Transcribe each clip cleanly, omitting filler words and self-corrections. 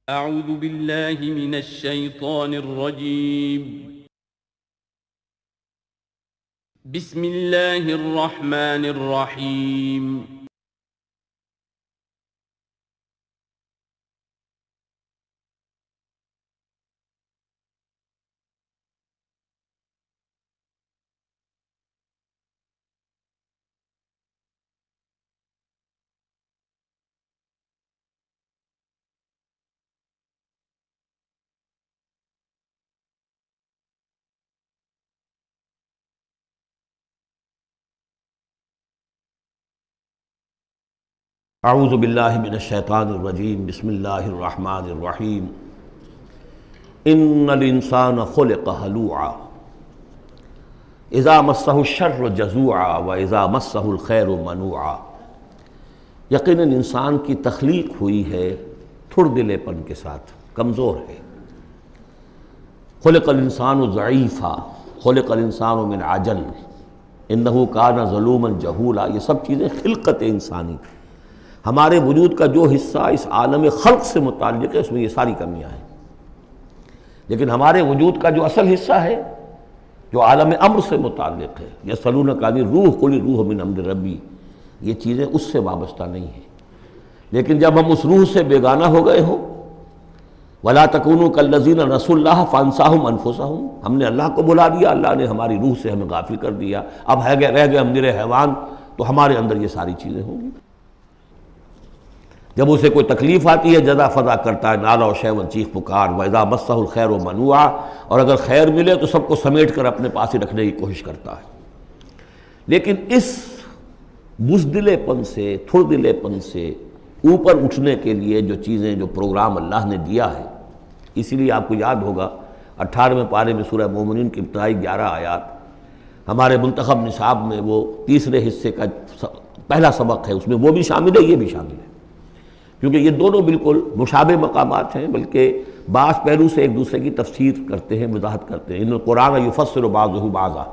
اعوذ باللہ من الشیطان الرجیم بسم اللہ الرحمن الرحیم اعوذ باللہ من الشیطان الرجیم بسم اللہ الرحمن الرحیم ان الانسان خلق ہلوعا اذا مسہ الشر جزوعا واذا مسہ الخیر منوعا۔ یقیناً انسان کی تخلیق ہوئی ہے تھڑ دلے پن کے ساتھ، کمزور ہے۔ خلق الانسان ضعیفا، خلق الانسان من عجل، انہ کان ظلوما جہولا۔ یہ سب چیزیں خلقت انسانی، ہمارے وجود کا جو حصہ اس عالم خلق سے متعلق ہے اس میں یہ ساری کمیاں ہیں، لیکن ہمارے وجود کا جو اصل حصہ ہے جو عالم امر سے متعلق ہے، یسألونک عن الروح قل الروح من امر ربی، یہ چیزیں اس سے وابستہ نہیں ہیں۔ لیکن جب ہم اس روح سے بیگانہ ہو گئے ہوں، وَلَا تَكُونُوا كَالَّذِينَ نَسُوا اللَّهَ فَأَنسَاهُمْ أَنفُسَهُمْ، ہم نے اللہ کو بھلا دیا، اللہ نے ہماری روح سے ہمیں غافل کر دیا، اب رہ گئے ہم نرے حیوان، تو ہمارے اندر یہ ساری چیزیں ہوں گی۔ جب اسے کوئی تکلیف آتی ہے جزا فضا کرتا ہے، نالا و شیون، چیخ پکار، وَإِذَا مَسَّهُ الْخَيْرُ مَنُوعًا، اور اگر خیر ملے تو سب کو سمیٹ کر اپنے پاس ہی رکھنے کی کوشش کرتا ہے۔ لیکن اس بزدلے پن سے، تھڑ دلے پن سے اوپر اٹھنے کے لیے جو چیزیں، جو پروگرام اللہ نے دیا ہے، اسی لیے آپ کو یاد ہوگا 18ویں پارے میں سورہ مومنین کی ابتدائی 11 آیات، ہمارے منتخب نصاب میں وہ تیسرے حصے کا پہلا سبق ہے، اس میں وہ بھی شامل ہے، یہ بھی شامل ہے، کیونکہ یہ دونوں بالکل مشابہ مقامات ہیں، بلکہ بعض پہلو سے ایک دوسرے کی تفسیر کرتے ہیں، وضاحت کرتے ہیں۔ ان القرآن یفسر بعضہ بعضا،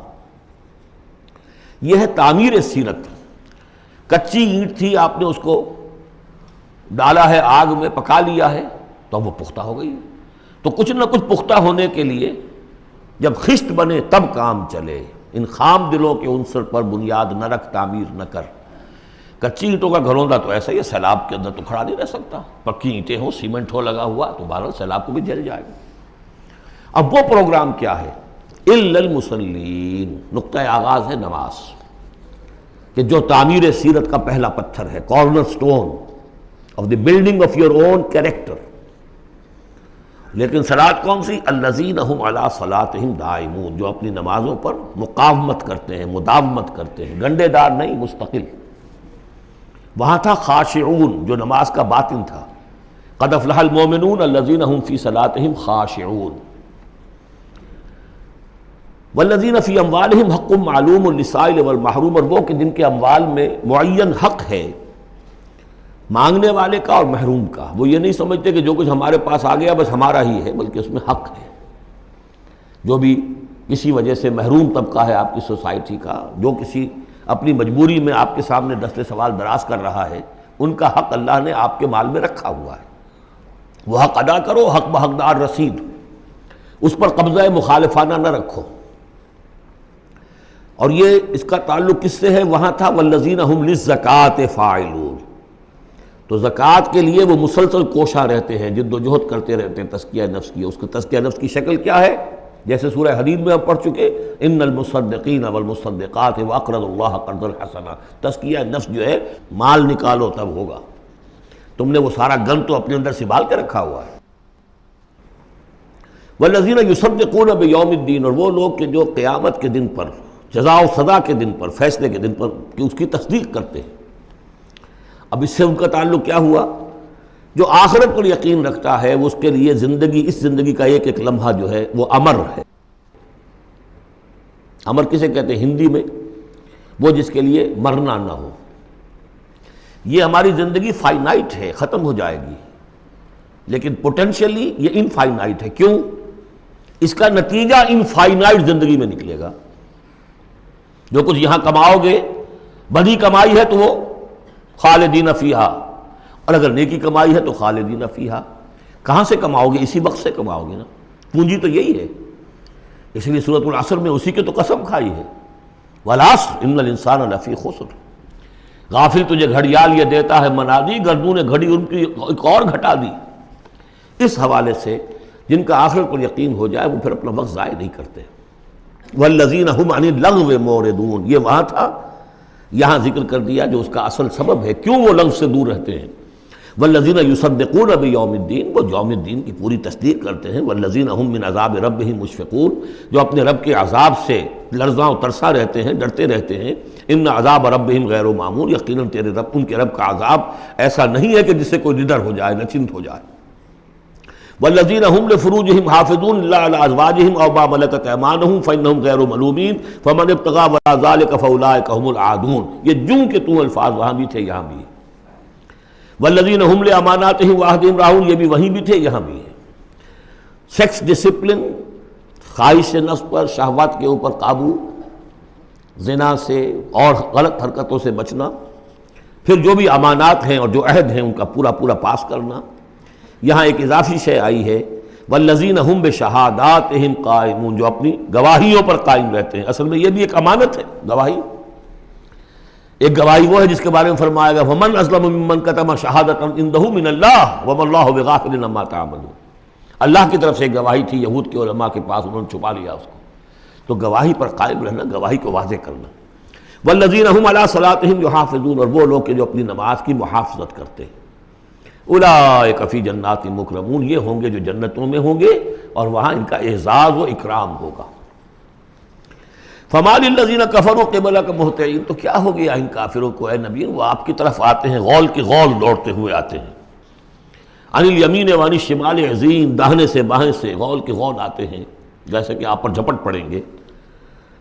یہ ہے تعمیر سیرت۔ کچی اینٹ تھی، آپ نے اس کو ڈالا ہے آگ میں، پکا لیا ہے تو وہ پختہ ہو گئی۔ تو کچھ نہ کچھ پختہ ہونے کے لیے جب خشت بنے تب کام چلے۔ ان خام دلوں کے عنصر پر بنیاد نہ رکھ، تعمیر نہ کر۔ کچی اینٹوں کا گھروندا تو ایسا ہی ہے، سیلاب کے اندر تو کھڑا نہیں رہ سکتا، پکی اینٹیں ہوں، سیمنٹ ہو لگا ہوا تو بہرحال سیلاب کو بھی جل جائے گا۔ اب وہ پروگرام کیا ہے؟ الا المصلین، نقطۂ آغاز ہے نماز، کہ جو تعمیر سیرت کا پہلا پتھر ہے، corner stone of the building of your own character. لیکن صلاۃ کون سی؟ الذین هم علی صلاتہم دائمون، جو اپنی نمازوں پر مقاومت کرتے ہیں، مداومت کرتے ہیں، گنڈے دار نہیں، مستقل۔ وہاں تھا خاشعون، جو نماز کا باطن تھا، قد افلح المؤمنون الذین هم فی صلاتہم خاشعون، والذین فی اموالہم حق معلوم للسائل والمحروم، اور وہ کہ جن کے اموال میں معین حق ہے مانگنے والے کا اور محروم کا۔ وہ یہ نہیں سمجھتے کہ جو کچھ ہمارے پاس آ گیا بس ہمارا ہی ہے، بلکہ اس میں حق ہے۔ جو بھی کسی وجہ سے محروم طبقہ ہے آپ کی سوسائٹی کا، جو کسی اپنی مجبوری میں آپ کے سامنے دست سوال دراز کر رہا ہے، ان کا حق اللہ نے آپ کے مال میں رکھا ہوا ہے۔ وہ حق ادا کرو، حق بحقدار رسید، اس پر قبضہ مخالفانہ نہ رکھو۔ اور یہ اس کا تعلق کس سے ہے؟ وہاں تھا والذین هم للزکاۃ فاعلون، تو زکوٰۃ کے لیے وہ مسلسل کوشاں رہتے ہیں، جد و جہد کرتے رہتے ہیں تزکیہ نفس کی۔ اس کا تزکیہ نفس کی شکل کیا ہے؟ جیسے سورہ حدید میں ہم پڑھ چکے، ان المصدقین والمصدقات واقرضوا اللہ قرضا حسنا، تزکیہ نفس جو ہے مال نکالو تب ہوگا، تم نے وہ سارا گن تو اپنے اندر سنبھال کے رکھا ہوا ہے۔ والذین یصدقون بیوم الدین، اور وہ لوگ کہ جو قیامت کے دن پر، جزا و سزا کے دن پر، فیصلے کے دن پر کہ اس کی تصدیق کرتے ہیں۔ اب اس سے ان کا تعلق کیا ہوا؟ جو آخرت پر یقین رکھتا ہے وہ اس کے لیے زندگی، اس زندگی کا ایک ایک لمحہ جو ہے وہ امر ہے۔ امر کسے کہتے ہیں ہندی میں؟ وہ جس کے لیے مرنا نہ ہو۔ یہ ہماری زندگی فائنائٹ ہے، ختم ہو جائے گی، لیکن پوٹینشلی یہ انفائنائٹ ہے۔ کیوں؟ اس کا نتیجہ انفائنائٹ زندگی میں نکلے گا۔ جو کچھ یہاں کماؤ گے، بدی کمائی ہے تو وہ خالدین فیہا، اور اگر نیکی کمائی ہے تو خالدین فیہا۔ کہاں سے کماؤ گے؟ اسی وقت سے کماؤ گے نا، پونجی تو یہی ہے۔ اس لیے سورۃ العصر میں اسی کی تو قسم کھائی ہے، والعصر ان الانسان لفی خسر۔ غافل تجھے گھڑیال یہ دیتا ہے منادی، گردوں نے گھڑی ان کی ایک اور گھٹا دی۔ اس حوالے سے جن کا آخرت پر یقین ہو جائے وہ پھر اپنا وقت ضائع نہیں کرتے۔ والذین هم عن اللغو معرضون، یہ وہاں تھا، یہاں ذکر کر دیا جو اس کا اصل سبب ہے کیوں وہ لغو سے دور رہتے ہیں۔ والذین یصدقون بیوم الدین، وہ یوم الدین کی پوری تصدیق کرتے ہیں۔ والذین هم من عذاب ربهم مشفقون، جو اپنے رب کے عذاب سے لرزاں و ترساں رہتے ہیں، ڈرتے رہتے ہیں۔ ان عذاب ربهم غیر معمول، یقیناً تیرے رب، ان کے رب کا عذاب ایسا نہیں ہے کہ جس سے کوئی نڈر ہو جائے، نچنت ہو جائے۔ والذین هم لفروجهم حافظون الا علی ازواجهم او ما ملکت ایمانهم فانهم غیر ملومین فمن ابتغى وراء ذلك فاولئک هم العادون۔ یہ جوں کے تو الفاظ وہاں بھی تھے یہاں بھی۔ والذین هم لاماناتهم وعهدهم راعون، یہ بھی وہیں بھی تھے یہاں بھی ہے۔ سیکس ڈسپلن، خواہش نفس پر، شہوات کے اوپر قابو، زنا سے اور غلط حرکتوں سے بچنا، پھر جو بھی امانات ہیں اور جو عہد ہیں ان کا پورا پورا پاس کرنا۔ یہاں ایک اضافی شے آئی ہے، والذین هم بشہاداتہم قائمون، جو اپنی گواہیوں پر قائم رہتے ہیں۔ اصل میں یہ بھی ایک امانت ہے گواہی۔ ایک گواہی وہ ہے جس کے بارے میں فرمایا گیا ومن اظلم ممن کتم شہادۃ عندہ من اللہ وما اللہ بغافل عما تعملون۔ اللہ کی طرف سے ایک گواہی تھی یہود کے علماء کے پاس، انہوں نے چھپا لیا اس کو۔ تو گواہی پر قائم رہنا، گواہی کو واضح کرنا۔ والذین هم علی صلاتہم یحافظون، اور وہ لوگ کہ جو اپنی نماز کی محافظت کرتے ہیں۔ اولئک فی جنات مکرمون، یہ ہوں گے جو جنتوں میں ہوں گے اور وہاں ان کا اعزاز و اکرام ہوگا۔ فما للذین کفروا قبلک مہطعین، تو کیا ہو گیا ان کافروں کو اے نبی، وہ آپ کی طرف آتے ہیں غول کی غول دوڑتے ہوئے آتے ہیں۔ عن الیمین وعن الشمال عزین، داہنے سے بائیں سے غول کی غول آتے ہیں، جیسے کہ آپ پر جھپٹ پڑیں گے۔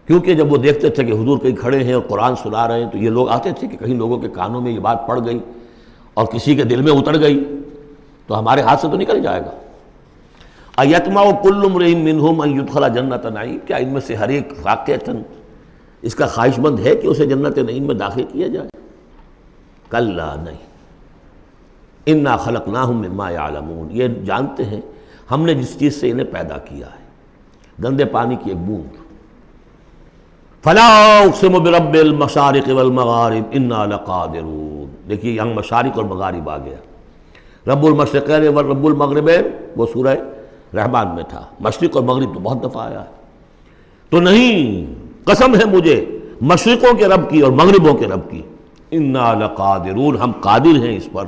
کیونکہ جب وہ دیکھتے تھے کہ حضور کہیں کھڑے ہیں اور قرآن سنا رہے ہیں تو یہ لوگ آتے تھے کہ کہیں لوگوں کے کانوں میں یہ بات پڑ گئی اور کسی کے دل میں اتر گئی تو ہمارے ہاتھ سے تو نکل جائے گا۔ ایطمع کل امرئ منہم ان یدخل جنت نعیم، کیا ان میں سے ہر ایک واقعتاً اس کا خواہش مند ہے کہ اسے جنت نعیم میں داخل کیا جائے؟ کلا نہیں، انا خلقناہم مما یعلمون، یہ جانتے ہیں ہم نے جس چیز سے انہیں پیدا کیا ہے، گندے پانی کی ایک بوند۔ فلا اقسم برب المشارق والمغارب انا لقادرون، دیکھیے یہاں مشارق اور مغارب آ گیا۔ رب المشرقین ورب المغربین وہ سورہ رحمان میں تھا، مشرق اور مغرب تو بہت دفعہ آیا ہے۔ تو نہیں، قسم ہے مجھے مشرقوں کے رب کی اور مغربوں کے رب کی، انا لقادرون، ہم قادر ہیں اس پر،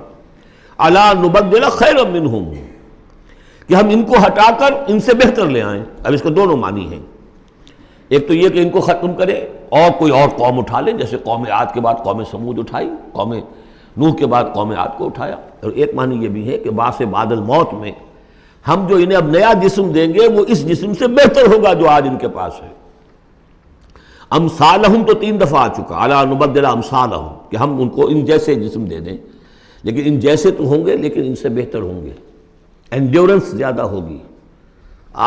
الا نبدل خیرا منہم، کہ ہم ان کو ہٹا کر ان سے بہتر لے آئیں۔ اب اس کے دونوں معنی ہیں، ایک تو یہ کہ ان کو ختم کرے اور کوئی اور قوم اٹھا لے، جیسے قوم عاد کے بعد قوم سمود اٹھائی، قوم نوح کے بعد قوم عاد کو اٹھایا۔ اور ایک معنی یہ بھی ہے کہ بعث بعد الموت میں ہم جو انہیں اب نیا جسم دیں گے وہ اس جسم سے بہتر ہوگا جو آج ان کے پاس ہے۔ امثالہم تو 3 دفعہ آ چکا، الا نبدل امثالہم، کہ ہم ان کو ان جیسے جسم دے دیں، لیکن ان جیسے تو ہوں گے لیکن ان سے بہتر ہوں گے، انڈیورنس زیادہ ہوگی،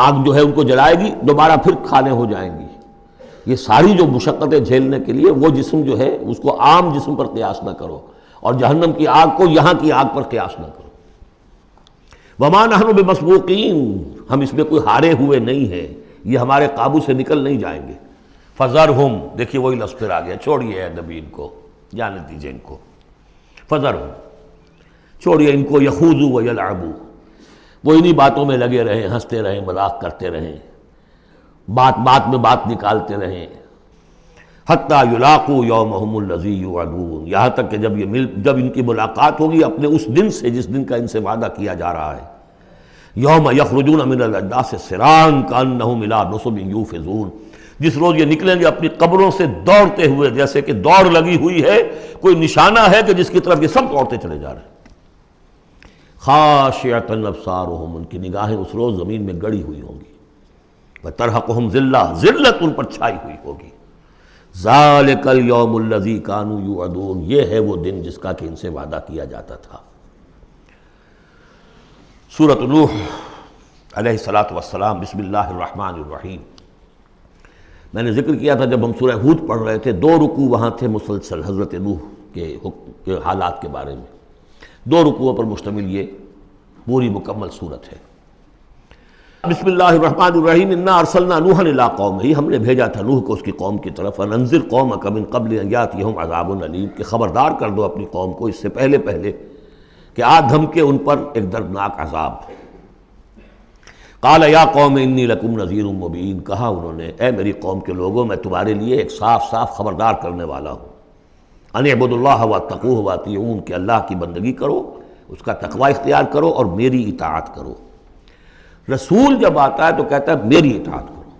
آگ جو ہے ان کو جلائے گی دوبارہ پھر کھانے ہو جائیں گی۔ یہ ساری جو مشقتیں جھیلنے کے لیے وہ جسم جو ہے اس کو عام جسم پر قیاس نہ کرو، اور جہنم کی آگ کو یہاں کی آگ پر قیاس نہ کرو۔ وما نحن بمسبوقین، ہم اس میں کوئی ہارے ہوئے نہیں ہیں، یہ ہمارے قابو سے نکل نہیں جائیں گے۔ فذرہم، دیکھیے وہی لفظ پھر آ گیا، چھوڑیے اے نبی ان کو، جانے دیجیے ان کو، فذرہم، چھوڑیے ان کو، یخوضوا ویلعبوا، وہ انہی باتوں میں لگے رہیں، ہنستے رہیں، مذاق کرتے رہیں، بات بات میں بات نکالتے رہیں، حتیٰ یلاقوا یومہم الذی یوعدون، یہاں تک کہ جب ان کی ملاقات ہوگی اپنے اس دن سے جس دن کا ان سے وعدہ کیا جا رہا ہے۔ یوم یخرجون من الاجداث سراعا کانہم الی نصب یوفضون، جس روز یہ نکلیں گے اپنی قبروں سے دوڑتے ہوئے، جیسے کہ دوڑ لگی ہوئی ہے، کوئی نشانہ ہے کہ جس کی طرف یہ سب دوڑتے چلے جا رہے ہیں۔ خاشعۃ ابصارہم، ان کی نگاہیں اس روز زمین میں گڑی ہوئی ہوں گی، وترہقہم ذلہ، ذلت ان پر چھائی ہوئی ہوگی۔ ذالک الیوم الذی کانوا یوعدون، یہ ہے وہ دن جس کا کہ ان سے وعدہ کیا جاتا تھا۔ سورۃ نوح علیہ الصلاۃ والسلام، بسم اللہ الرحمن الرحیم۔ میں نے ذکر کیا تھا جب ہم سورہ ہود پڑھ رہے تھے، 2 رکوع وہاں تھے مسلسل حضرت نوح کے حالات کے بارے میں، 2 رکوعوں پر مشتمل یہ پوری مکمل صورت ہے۔ بسم اللہ الرحمن الرحیم، انا ارسلنا نوحا الی قومہ، ہم نے بھیجا تھا نوح کو اس کی قوم کی طرف، انذر قومک من قبل ان یاتیہم عذاب علیم، کہ خبردار کر دو اپنی قوم کو اس سے پہلے کہ آ دھمکے ان پر ایک دردناک عذاب۔ قال یا قوم انی لکم نذیر مبین، کہا انہوں نے اے میری قوم کے لوگوں میں تمہارے لیے ایک صاف صاف خبردار کرنے والا ہوں، ان اعبدوا اللہ واتقوہ واطیعون، کہ اللہ کی بندگی کرو، اس کا تقوی اختیار کرو اور میری اطاعت کرو۔ رسول جب آتا ہے تو کہتا ہے میری اطاعت کرو،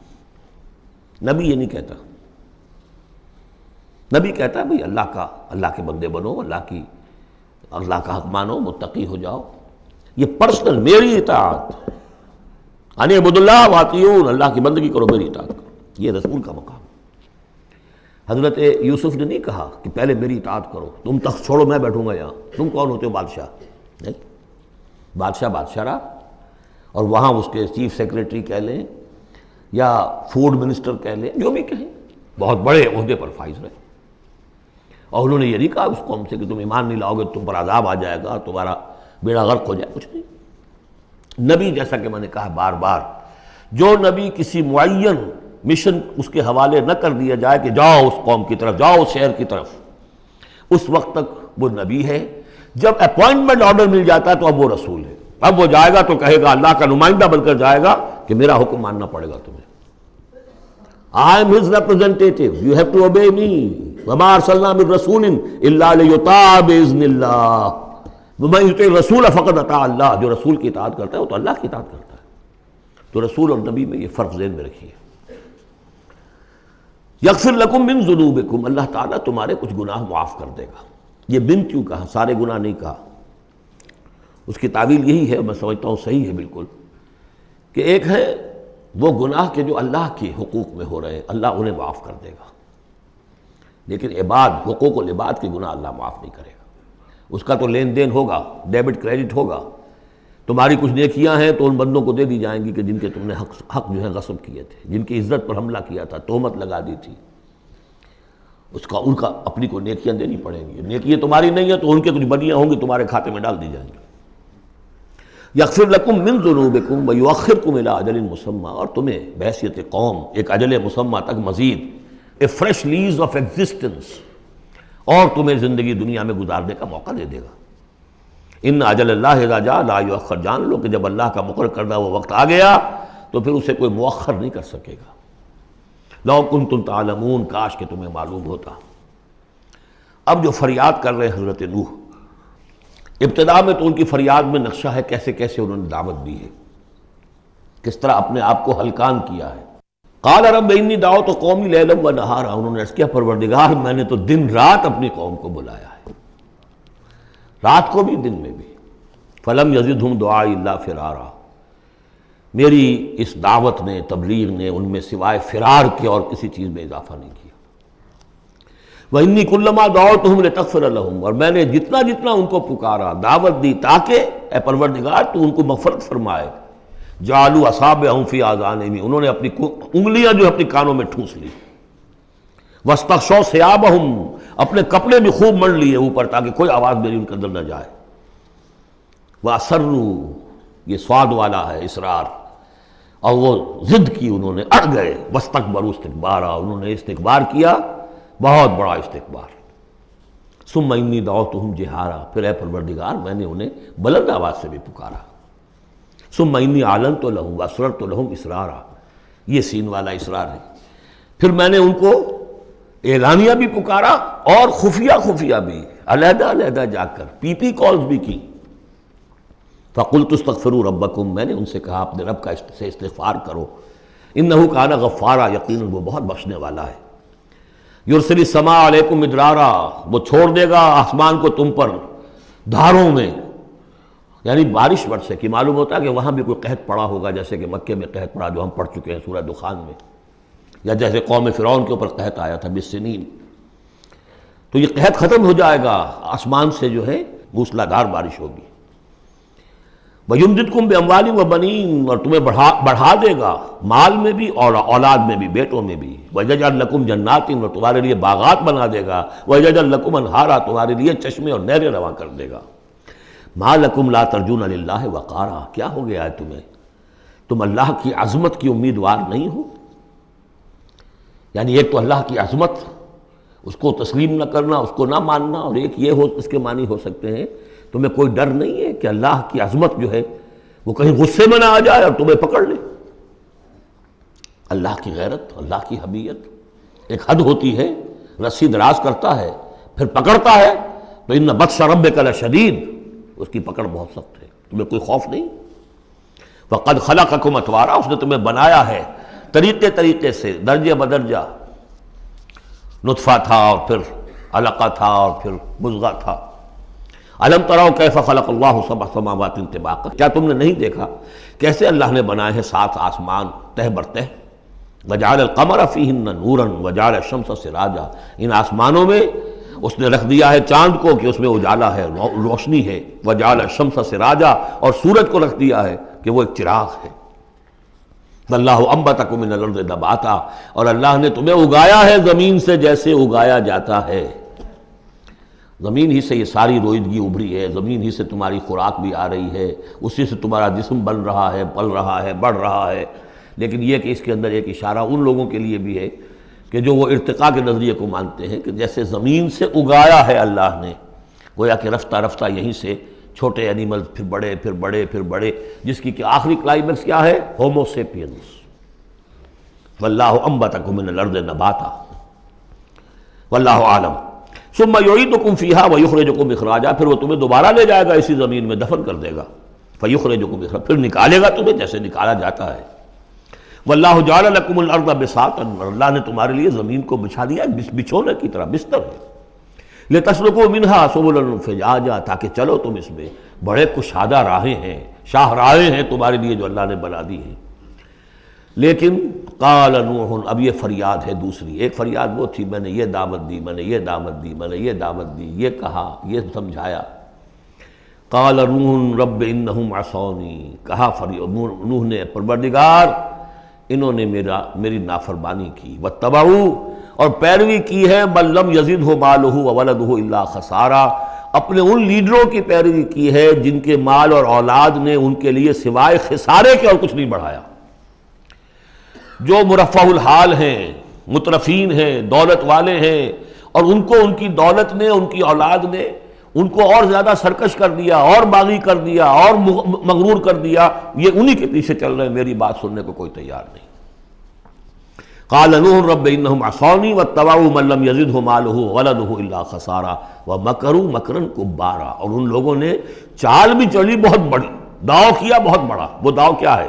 نبی یہ نہیں کہتا۔ نبی کہتا ہے بھئی اللہ کے بندے بنو، اللہ کا حق مانو، متقی ہو جاؤ، یہ پرسنل میری اطاعت، ان اعبدوا اللہ واطیعون، اللہ کی بندگی کرو، میری اطاعت کرو، یہ رسول کا مقام۔ حضرت یوسف نے نہیں کہا کہ پہلے میری اطاعت کرو، تم تخت چھوڑو میں بیٹھوں گا یہاں، تم کون ہوتے ہو بادشاہ؟ نہیں، بادشاہ رہا، اور وہاں اس کے چیف سیکریٹری کہہ لیں یا فوڈ منسٹر کہہ لیں، جو بھی کہیں، بہت بڑے عہدے پر فائز رہے، اور انہوں نے یہ نہیں کہا اس قوم سے کہ تم ایمان نہیں لاؤ گے تم پر عذاب آ جائے گا، تمہارا بیڑا غرق ہو جائے، کچھ نہیں۔ نبی جیسا کہ میں نے کہا بار بار، جو نبی کسی معین مشن اس کے حوالے نہ کر دیا جائے کہ جاؤ اس قوم کی طرف، جاؤ اس شہر کی طرف، اس وقت تک وہ نبی ہے۔ جب اپوائنٹمنٹ آرڈر مل جاتا ہے تو اب وہ رسول ہے، اب وہ جائے گا تو کہے گا، اللہ کا نمائندہ بن کر جائے گا کہ میرا حکم ماننا پڑے گا تمہیں، I am his representative, you have to obey me، وما ارسلنا من رسول الا لیطاع باذن اللہ، ومن یطع الرسول فقد اطاع اللہ، جو رسول کی اطاعت کرتا ہے وہ تو اللہ کی اطاعت کرتا ہے۔ تو رسول اور نبی میں یہ فرق ذہن میں رکھیے۔ یغفر لکم من ذنوبکم، اللہ تعالیٰ تمہارے کچھ گناہ معاف کر دے گا۔ یہ من کیوں کہا، سارے گناہ نہیں کہا؟ اس کی تعویل یہی ہے، میں سمجھتا ہوں صحیح ہے بالکل، کہ ایک ہے وہ گناہ کے جو اللہ کے حقوق میں ہو رہے ہیں، اللہ انہیں معاف کر دے گا، لیکن حقوق العباد کے گناہ اللہ معاف نہیں کرے گا۔ اس کا تو لین دین ہوگا، ڈیبٹ کریڈٹ ہوگا، تمہاری کچھ نیکیاں ہیں تو ان بندوں کو دے دی جائیں گی کہ جن کے تم نے حق جو ہے غصب کیے تھے، جن کی عزت پر حملہ کیا تھا، تہمت لگا دی تھی، ان کا اپنی کو نیکیاں دینی پڑیں گی۔ نیکیاں تمہاری نہیں ہیں تو ان کے کچھ بدیاں ہوں گی، تمہارے کھاتے میں ڈال دی جائیں گی۔ یغفر لکم من ذنوبکم ویؤخرکم الی اجل مسمی، اور تمہیں بحیثیت قوم ایک اجل مسمی تک مزید a fresh lease of existence, اور تمہیں زندگی دنیا میں گزارنے کا موقع دے دے گا۔ ان اجل اللہ اذا جاء لا یؤخر، جان لو کہ جب اللہ کا مقرر کردہ وہ وقت آ گیا تو پھر اسے کوئی مؤخر نہیں کر سکے گا۔ لو کنتم تعلمون، کاش کہ تمہیں معلوم ہوتا۔ اب جو فریاد کر رہے حضرت نوح، ابتدا میں تو ان کی فریاد میں نقشہ ہے کیسے کیسے انہوں نے دعوت دی ہے، کس طرح اپنے آپ کو ہلکان کیا ہے۔ قال رب انی دعوت قومی لیلا و نہارا، انہوں نے عرض کیا پروردگار میں نے تو دن رات اپنی قوم کو بلایا ہے، رات کو بھی دن میں بھی۔ فلم یزدہم دعائی الا فرارا، میری اس دعوت نے، تبلیغ نے ان میں سوائے فرار کے اور کسی چیز میں اضافہ نہیں کیا۔ وَإِنِّي كُلَّمَا دَعَوْتُهُمْ لِتَغْفِرَ لَهُمْ، اور میں نے جتنا ان کو پکارا، دعوت دی تاکہ اے پروردگار تو ان کو مغفرت فرمائے، جعلوا اصابعهم فی آذانہم، انہوں نے اپنی انگلیاں جو اپنی کانوں میں ٹھونس لی، واستغشوا ثیابہم، اپنے کپڑے بھی خوب مڑ لیے اوپر تاکہ کوئی آواز میری ان کے اندر نہ جائے، وَأَصَرُّوا، یہ سواد والا ہے اصرار، اور وہ ضد کی، انہوں نے اڑ گئے، واستکبروا استکبارا، انہوں نے استکبار کیا، بہت بڑا استکبار۔ ثم انی دعوتہم جہارا، پھر اے پروردگار میں نے انہیں بلند آواز سے بھی پکارا۔ ثم انی اعلنت لہم واسررت لہم اسرارا، یہ سین والا اسرار ہے، پھر میں نے ان کو اعلانیہ بھی پکارا اور خفیہ بھی، علیحدہ علیحدہ جا کر پی پی کالز بھی کی۔ فقلت استغفروا ربکم، میں نے ان سے کہا اپنے رب کا سے استغفار کرو، انہ کان غفارا، یقیناً وہ بہت بخشنے والا ہے۔ یرسل السماء علیکم مدرارا، وہ چھوڑ دے گا آسمان کو تم پر دھاروں میں، یعنی بارش برسے، کہ معلوم ہوتا ہے کہ وہاں بھی کوئی قحط پڑا ہوگا، جیسے کہ مکے میں قحط پڑا جو ہم پڑھ چکے ہیں سورہ دخان میں، یا جیسے قوم فرعون کے اوپر قحط آیا تھا بالسنین، تو یہ قحط ختم ہو جائے گا، آسمان سے جو ہے موسلا دھار بارش ہوگی۔ وَيُمْدِدْكُمْ بِأَمْوَالٍ وَبَنِينَ، اور تمہیں بڑھا دے گا مال میں بھی اور اولاد میں بھی، بیٹوں میں بھی۔ وَيَجْعَلْ لَكُمْ جَنَّاتٍ، اور تمہارے لیے باغات بنا دے گا۔ وَيَجْعَلْ لَكُمْ أَنْهَارًا، تمہارے لیے چشمے اور نہریں رواں کر دے گا۔ ما لکم لا ترجون للہ وقارا، کیا ہو گیا ہے تمہیں، تم اللہ کی عظمت کی امیدوار نہیں ہو؟ یعنی ایک تو اللہ کی عظمت، اس کو تسلیم نہ کرنا، اس کو نہ ماننا، اور ایک یہ ہو، اس کے معنی ہو سکتے ہیں تمہیں کوئی ڈر نہیں ہے کہ اللہ کی عظمت جو ہے وہ کہیں غصے میں نہ آ جائے اور تمہیں پکڑ لے۔ اللہ کی غیرت، اللہ کی حمیت ایک حد ہوتی ہے، رسی دراز کرتا ہے پھر پکڑتا ہے تو ان بطش ربک لشدید، اس کی پکڑ بہت سخت ہے، تمہیں کوئی خوف نہیں۔ وقد خلقکم اطوارا، اس نے تمہیں بنایا ہے طریقے سے، درجے بدرجہ، نطفہ تھا اور پھر علقہ تھا اور پھر مضغہ تھا۔ الم تروا کیف خلق اللہ سبع سماوات طباقا، کیا تم نے نہیں دیکھا کیسے اللہ نے بنائے ہیں 7 آسمان تہ بر تہ، وجعل القمر فیہن نورا وجعل الشمس سراجا، ان آسمانوں میں اس نے رکھ دیا ہے چاند کو کہ اس میں اجالا ہے، روشنی ہے، وجعل الشمس سراجا، اور سورج کو رکھ دیا ہے کہ وہ ایک چراغ ہے۔ واللہ انبتکم من الارض نباتا، اور اللہ نے تمہیں اگایا ہے زمین سے جیسے اگایا جاتا ہے، زمین ہی سے یہ ساری روئیدگی ابھری ہے، زمین ہی سے تمہاری خوراک بھی آ رہی ہے، اسی سے تمہارا جسم بن رہا ہے، پل رہا ہے، بڑھ رہا ہے۔ لیکن یہ کہ اس کے اندر ایک اشارہ ان لوگوں کے لیے بھی ہے کہ جو وہ ارتقاء کے نظریے کو مانتے ہیں کہ جیسے زمین سے اگایا ہے اللہ نے، گویا کہ رفتہ رفتہ یہیں سے چھوٹے اینیمل پھر بڑے پھر بڑے پھر بڑے، جس کی کہ آخری کلائمیکس کیا ہے؟ Homo sapiens. واللہ انبتکم من الارض نباتا واللہ عالم ثم یعیدکم فیہا ویخرجکم اخراجا، پھر وہ تمہیں دوبارہ لے جائے گا اسی زمین میں، دفن کر دے گا، فیخرجکم اخراجا، پھر نکالے گا تمہیں جیسے نکالا جاتا ہے۔ واللہ جعل لکم الارض بساطا، اللہ نے تمہارے لیے زمین کو بچھا دیا بچھونے کی طرح، بستر ہے، لتسلکوا منہا سبلا فجاجا، تاکہ چلو تم اس میں، بڑے کشادہ راہیں ہیں، شاہ راہیں ہیں تمہارے لیے جو اللہ نے بنا دی ہیں۔ لیکن قال نوح، اب یہ فریاد ہے دوسری، ایک فریاد وہ تھی میں نے یہ دعوت دی، میں نے یہ دعوت دی، میں نے یہ دعوت دی، یہ کہا، یہ سمجھایا۔ قال نوح رب انہم عصونی، کہا نوح نے پروردگار انہوں نے میری نافرمانی کی، واتبعوا، اور پیروی کی ہے، من لم یزدہ مالہ وولدہ الا خسارا، اپنے ان لیڈروں کی پیروی کی ہے جن کے مال اور اولاد نے ان کے لیے سوائے خسارے کے اور کچھ نہیں بڑھایا۔ جو مرفہ الحال ہیں، مترفین ہیں، دولت والے ہیں، اور ان کو ان کی دولت نے، ان کی اولاد نے ان کو اور زیادہ سرکش کر دیا، اور باغی کر دیا، اور مغرور کر دیا، یہ انہی کے پیچھے چل رہے ہیں، میری بات سننے کو کوئی تیار نہیں۔ قال نوح رب انہم عصونی واتبعوا من لم یزدہ مالہ وولدہ الا خسارا ومکروا مکرا کبارا، اور ان لوگوں نے چال بھی چلی بہت بڑی، داؤ کیا بہت بڑا۔ وہ داؤ کیا ہے؟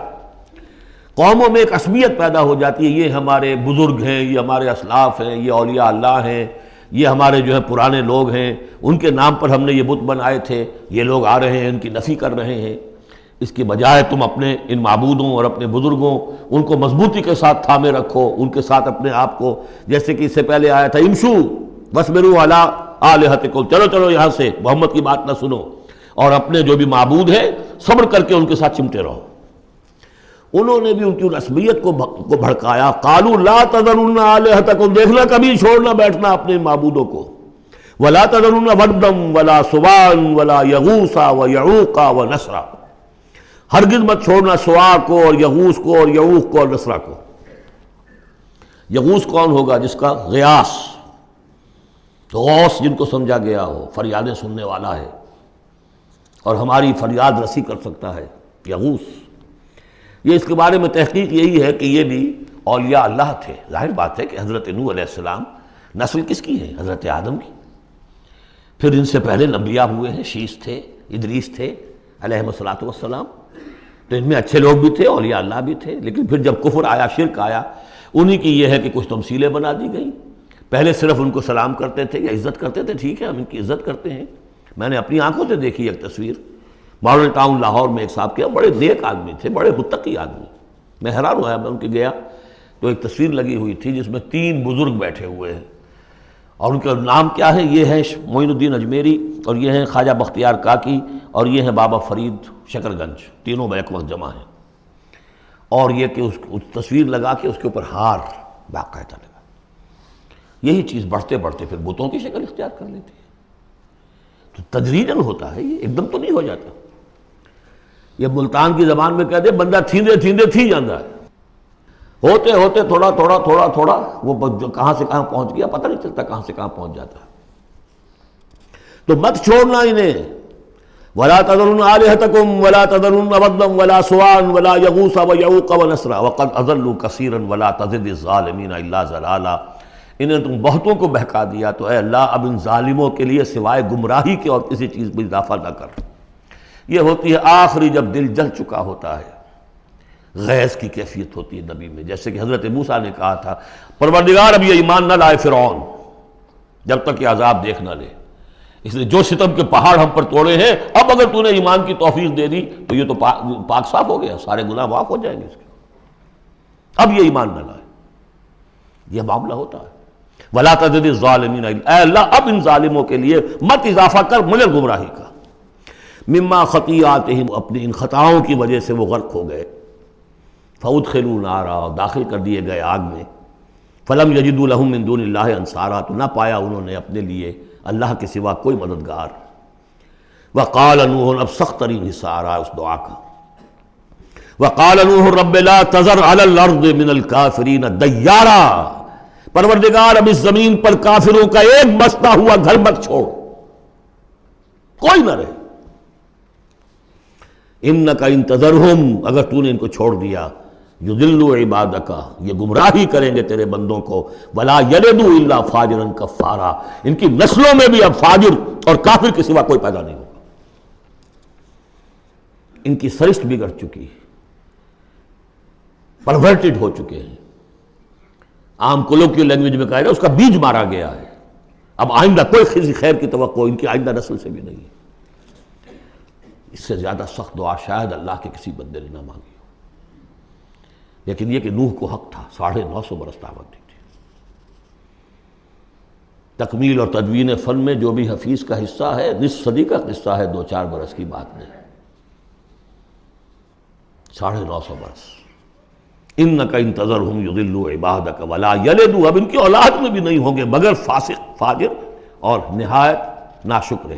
قوموں میں ایک عصبیت پیدا ہو جاتی ہے، یہ ہمارے بزرگ ہیں، یہ ہمارے اسلاف ہیں، یہ اولیاء اللہ ہیں، یہ ہمارے جو ہے پرانے لوگ ہیں، ان کے نام پر ہم نے یہ بت بنائے تھے، یہ لوگ آ رہے ہیں ان کی نفی کر رہے ہیں۔ اس کی بجائے تم اپنے ان معبودوں اور اپنے بزرگوں ان کو مضبوطی کے ساتھ تھامے رکھو، ان کے ساتھ اپنے آپ کو، جیسے کہ اس سے پہلے آیا تھا امشو واصبروا علی آلہتکم، چلو چلو یہاں سے، محمد کی بات نہ سنو، اور اپنے جو بھی معبود ہیں صبر کر کے ان کے ساتھ چمٹے رہو۔ انہوں نے بھی ان کی عصبیت کو بھڑکایا، قالوا لا تذرن آلہتکم، دیکھنا کبھی چھوڑنا بیٹھنا اپنے معبودوں کو، ولا تذرن ودا ولا سواعا ولا یغوث ویعوق ونسرا، ہرگز مت چھوڑنا سواع کو اور یغوث کو اور یعوق کو اور نسرا کو۔ یغوث کون ہوگا؟ جس کا غیاث، غوث جن کو سمجھا گیا ہو، فریادیں سننے والا ہے اور ہماری فریاد رسی کر سکتا ہے، یغوث۔ یہ اس کے بارے میں تحقیق یہی ہے کہ یہ بھی اولیاء اللہ تھے۔ ظاہر بات ہے کہ حضرت نوح علیہ السلام نسل کس کی ہے؟ حضرت آدم کی۔ پھر ان سے پہلے انبیاء ہوئے ہیں، شیث تھے، ادریس تھے علیہم الصلاۃ والسلام، تو ان میں اچھے لوگ بھی تھے، اولیاء اللہ بھی تھے۔ لیکن پھر جب کفر آیا، شرک آیا، انہی کی یہ ہے کہ کچھ تمثیلیں بنا دی گئیں۔ پہلے صرف ان کو سلام کرتے تھے یا عزت کرتے تے، ٹھیک ہے ہم ان کی عزت کرتے ہیں۔ میں نے اپنی آنکھوں سے دیکھی ایک تصویر، ماڈل ٹاؤن لاہور میں ایک صاحب کے بڑے نیک آدمی تھے، بڑے متقی آدمی، میں حیران ہوا، میں ان کے گیا تو ایک تصویر لگی ہوئی تھی جس میں 3 بزرگ بیٹھے ہوئے ہیں، اور ان کا نام کیا ہے؟ یہ ہے معین الدین اجمیری، اور یہ ہیں خواجہ بختیار کاکی، اور یہ ہیں بابا فرید شکر گنج، تینوں بیک وقت جمع ہیں۔ اور یہ کہ اس تصویر لگا کے اس کے اوپر ہار باقاعدہ لگا۔ یہی چیز بڑھتے بڑھتے پھر بتوں کی شکل اختیار کر لیتی ہے۔ تو تدریجاً ہوتا ہے، یہ ایک دم تو نہیں ہو جاتا. یہ ملتان کی زبان میں کہتے ہیں بندہ تھیندے تھیندے تھی جاتا ہے، ہوتے ہوتے تھوڑا تھوڑا تھوڑا تھوڑا وہ جو کہاں سے کہاں پہنچ گیا پتہ نہیں چلتا کہاں سے کہاں پہنچ جاتا ہے. تو مت چھوڑنا انہیں. ولا تذرن آلہتکم ولا تذرن ودا ولا سواعا ولا یغوث ویعوق ونسرا وقد اضلوا کثیرا ولا تزد الظالمین الا ضلالا. انہیں تم بہتوں کو بہکا دیا تو اے اللہ اب ان ظالموں کے لیے سوائے گمراہی کے اور کسی چیز میں اضافہ نہ کر. یہ ہوتی ہے آخری جب دل جل چکا ہوتا ہے، غیظ کی کیفیت ہوتی ہے نبی میں، جیسے کہ حضرت موسیٰ نے کہا تھا پروردگار اب یہ ایمان نہ لائے فرعون جب تک یہ عذاب دیکھ نہ لے، اس لیے جو ستم کے پہاڑ ہم پر توڑے ہیں اب اگر تو نے ایمان کی توفیق دے دی تو یہ تو پاک صاف ہو گیا، سارے گناہ معاف ہو جائیں گے اس کے، اب یہ ایمان نہ لائے. یہ معاملہ ہوتا ہے. ولا تزد الظالمین، اے اللہ اب ان ظالموں کے لیے مت اضافہ کر مجھے گمراہی کا. مما خطیئاتہم، اپنی ان خطاؤں کی وجہ سے وہ غرق ہو گئے. فادخلوا نارا، داخل کر دیے گئے آگ میں. فلم یجدوا لہم من دون اللہ انصارا، تو نہ پایا انہوں نے اپنے لیے اللہ کے سوا کوئی مددگار. وقال نوح، اب سخت ترین حصہ آ رہا ہے اس دعا کا. وقال نوح رب لا تذر علی الارض من الکافرین دیارا، پروردگار اب اس زمین پر کافروں کا ایک بستا ہوا گھر مت چھوڑ، کوئی نہ رہے. انک ان تذرہم، اگر تو نے ان کو چھوڑ دیا، یضلوا عبادک، یہ گمراہی کریں گے تیرے بندوں کو. ولا یلدوا الا فاجرا کفارا، ان کی نسلوں میں بھی اب فاجر اور کافر کے سوا کوئی پیدا نہیں ہوگا. ان کی سرشت بگڑ چکی، پرورٹڈ ہو چکے ہیں. عام کولوکیل لینگویج میں کہا جائے اس کا بیج مارا گیا ہے. اب آئندہ کوئی خیر کی توقع ان کی آئندہ نسل سے بھی نہیں ہے. اس سے زیادہ سخت دعا شاید اللہ کے کسی بندے نے نہ مانگی ہو. لیکن یہ کہ نوح کو حق تھا، 950 برس دعوت دی تھی. تکمیل اور تدوین فن میں جو بھی حفیظ کا حصہ ہے، نصف صدی کا قصہ ہے، 2-4 برس کی بات نہیں، 950 برس. انک ان تذرہم یضلوا عبادک ولا یلدوا، اب ان کی اولاد میں بھی نہیں ہوں گے مگر فاسق، فاجر اور نہایت ناشکر.